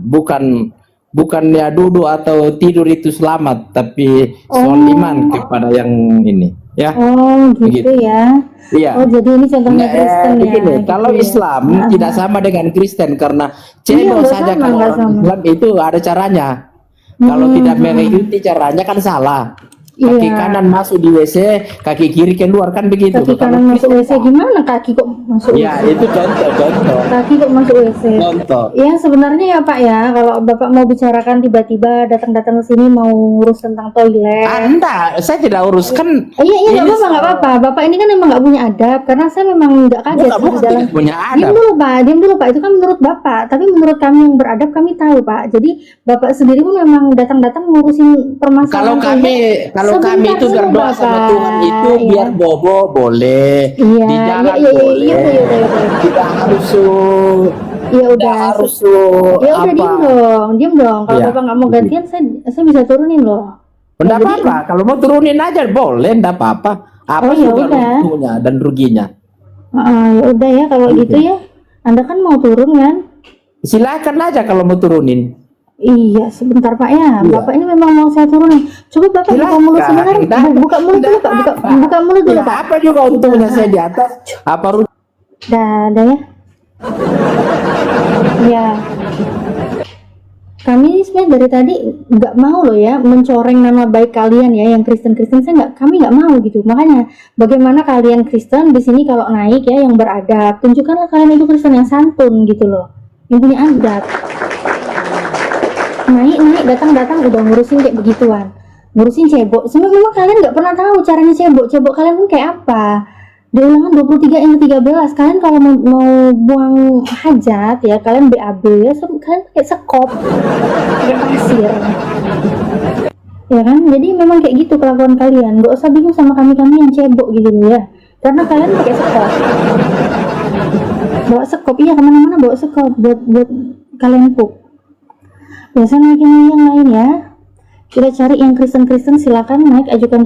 Bukannya duduk atau tidur itu selamat, tapi soal iman kepada yang ini. Ya. Oh gitu Begitu. ya. Iya. Oh jadi ini contohnya Kristen ya. Begini, gitu kalau ya. Islam tidak sama dengan Kristen karena cebok nggak saja sama, kalau nggak orang sama. Islam itu ada caranya. Kalau tidak mengikuti caranya kan salah. Kaki Iya. kanan masuk di WC, kaki kiri keluar kan begitu. Kaki Kalau kanan masuk WC Kristen, gimana? Kaki kok masuk ya WC? itu contoh. Kaki kok masuk WC? Contoh. Ya sebenarnya ya Pak ya, kalau Bapak mau bicarakan tiba-tiba datang-datang ke sini mau urus tentang toilet. Anda, saya tidak uruskan. Iya ini nggak apa-apa. Bapak ini kan emang nggak punya adab karena saya memang nggak kaget Bukan, sih di dalam. tidak punya Diam adab. dulu Pak. Itu kan menurut Bapak. Tapi menurut kami yang beradab kami tahu Pak. Jadi Bapak sendiri pun memang datang-datang ngurusin permasalahan. Kalau kami itu Sebentar dulu, berdoa sama Bapak. Tuhan itu Iya. biar bobo boleh, Iya, di jalan iya, boleh, iya. tidak harus Ya tidak udah. harus Ya udah apa. diem dong. Kalau Iya. Bapak nggak mau gantian, saya bisa turunin loh. Enggak Jadi- apa-apa, kalau mau turunin aja boleh, enggak apa-apa. Apa Oh, ya juga udah. untungnya dan ruginya? Ya udah ya kalau gitu ya. Anda kan mau turun kan? Silakan aja kalau mau turunin. Iya, sebentar Pak ya. Iya. Bapak ini memang mau saya turunin. Coba Bapak buka Silakan. mulut sebentar. Buka mulut dulu Pak. Buka mulut dulu Ya, Pak. apa juga untungnya saya di atas? Apa Dah ya. Ya. Kami sebenarnya dari tadi nggak mau loh ya mencoreng nama baik kalian ya yang Kristen-Kristen. Kami nggak mau gitu. Makanya bagaimana kalian Kristen di sini kalau naik ya yang beradab, tunjukkanlah kalian itu Kristen yang santun gitu loh, yang punya adab. Naik datang udah ngurusin kayak begituan, ngurusin cebok. Sebenarnya memang kalian nggak pernah tahu caranya cebok kalian pun kayak apa. Di ulangan 23 yang 13 kalian kalau mau buang hajat ya kalian BAB ya kalian pakai sekop, pakai pasir ya kan. Jadi memang kayak gitu kelakuan kalian. Nggak usah bingung sama kami yang cebok gitu loh ya, karena kalian pakai sekop, bawa sekop. Iya, kemana-mana bawa sekop buat kalian pup. Biasa naikin yang lain ya. Kita cari yang Kristen, silakan naik, ajukan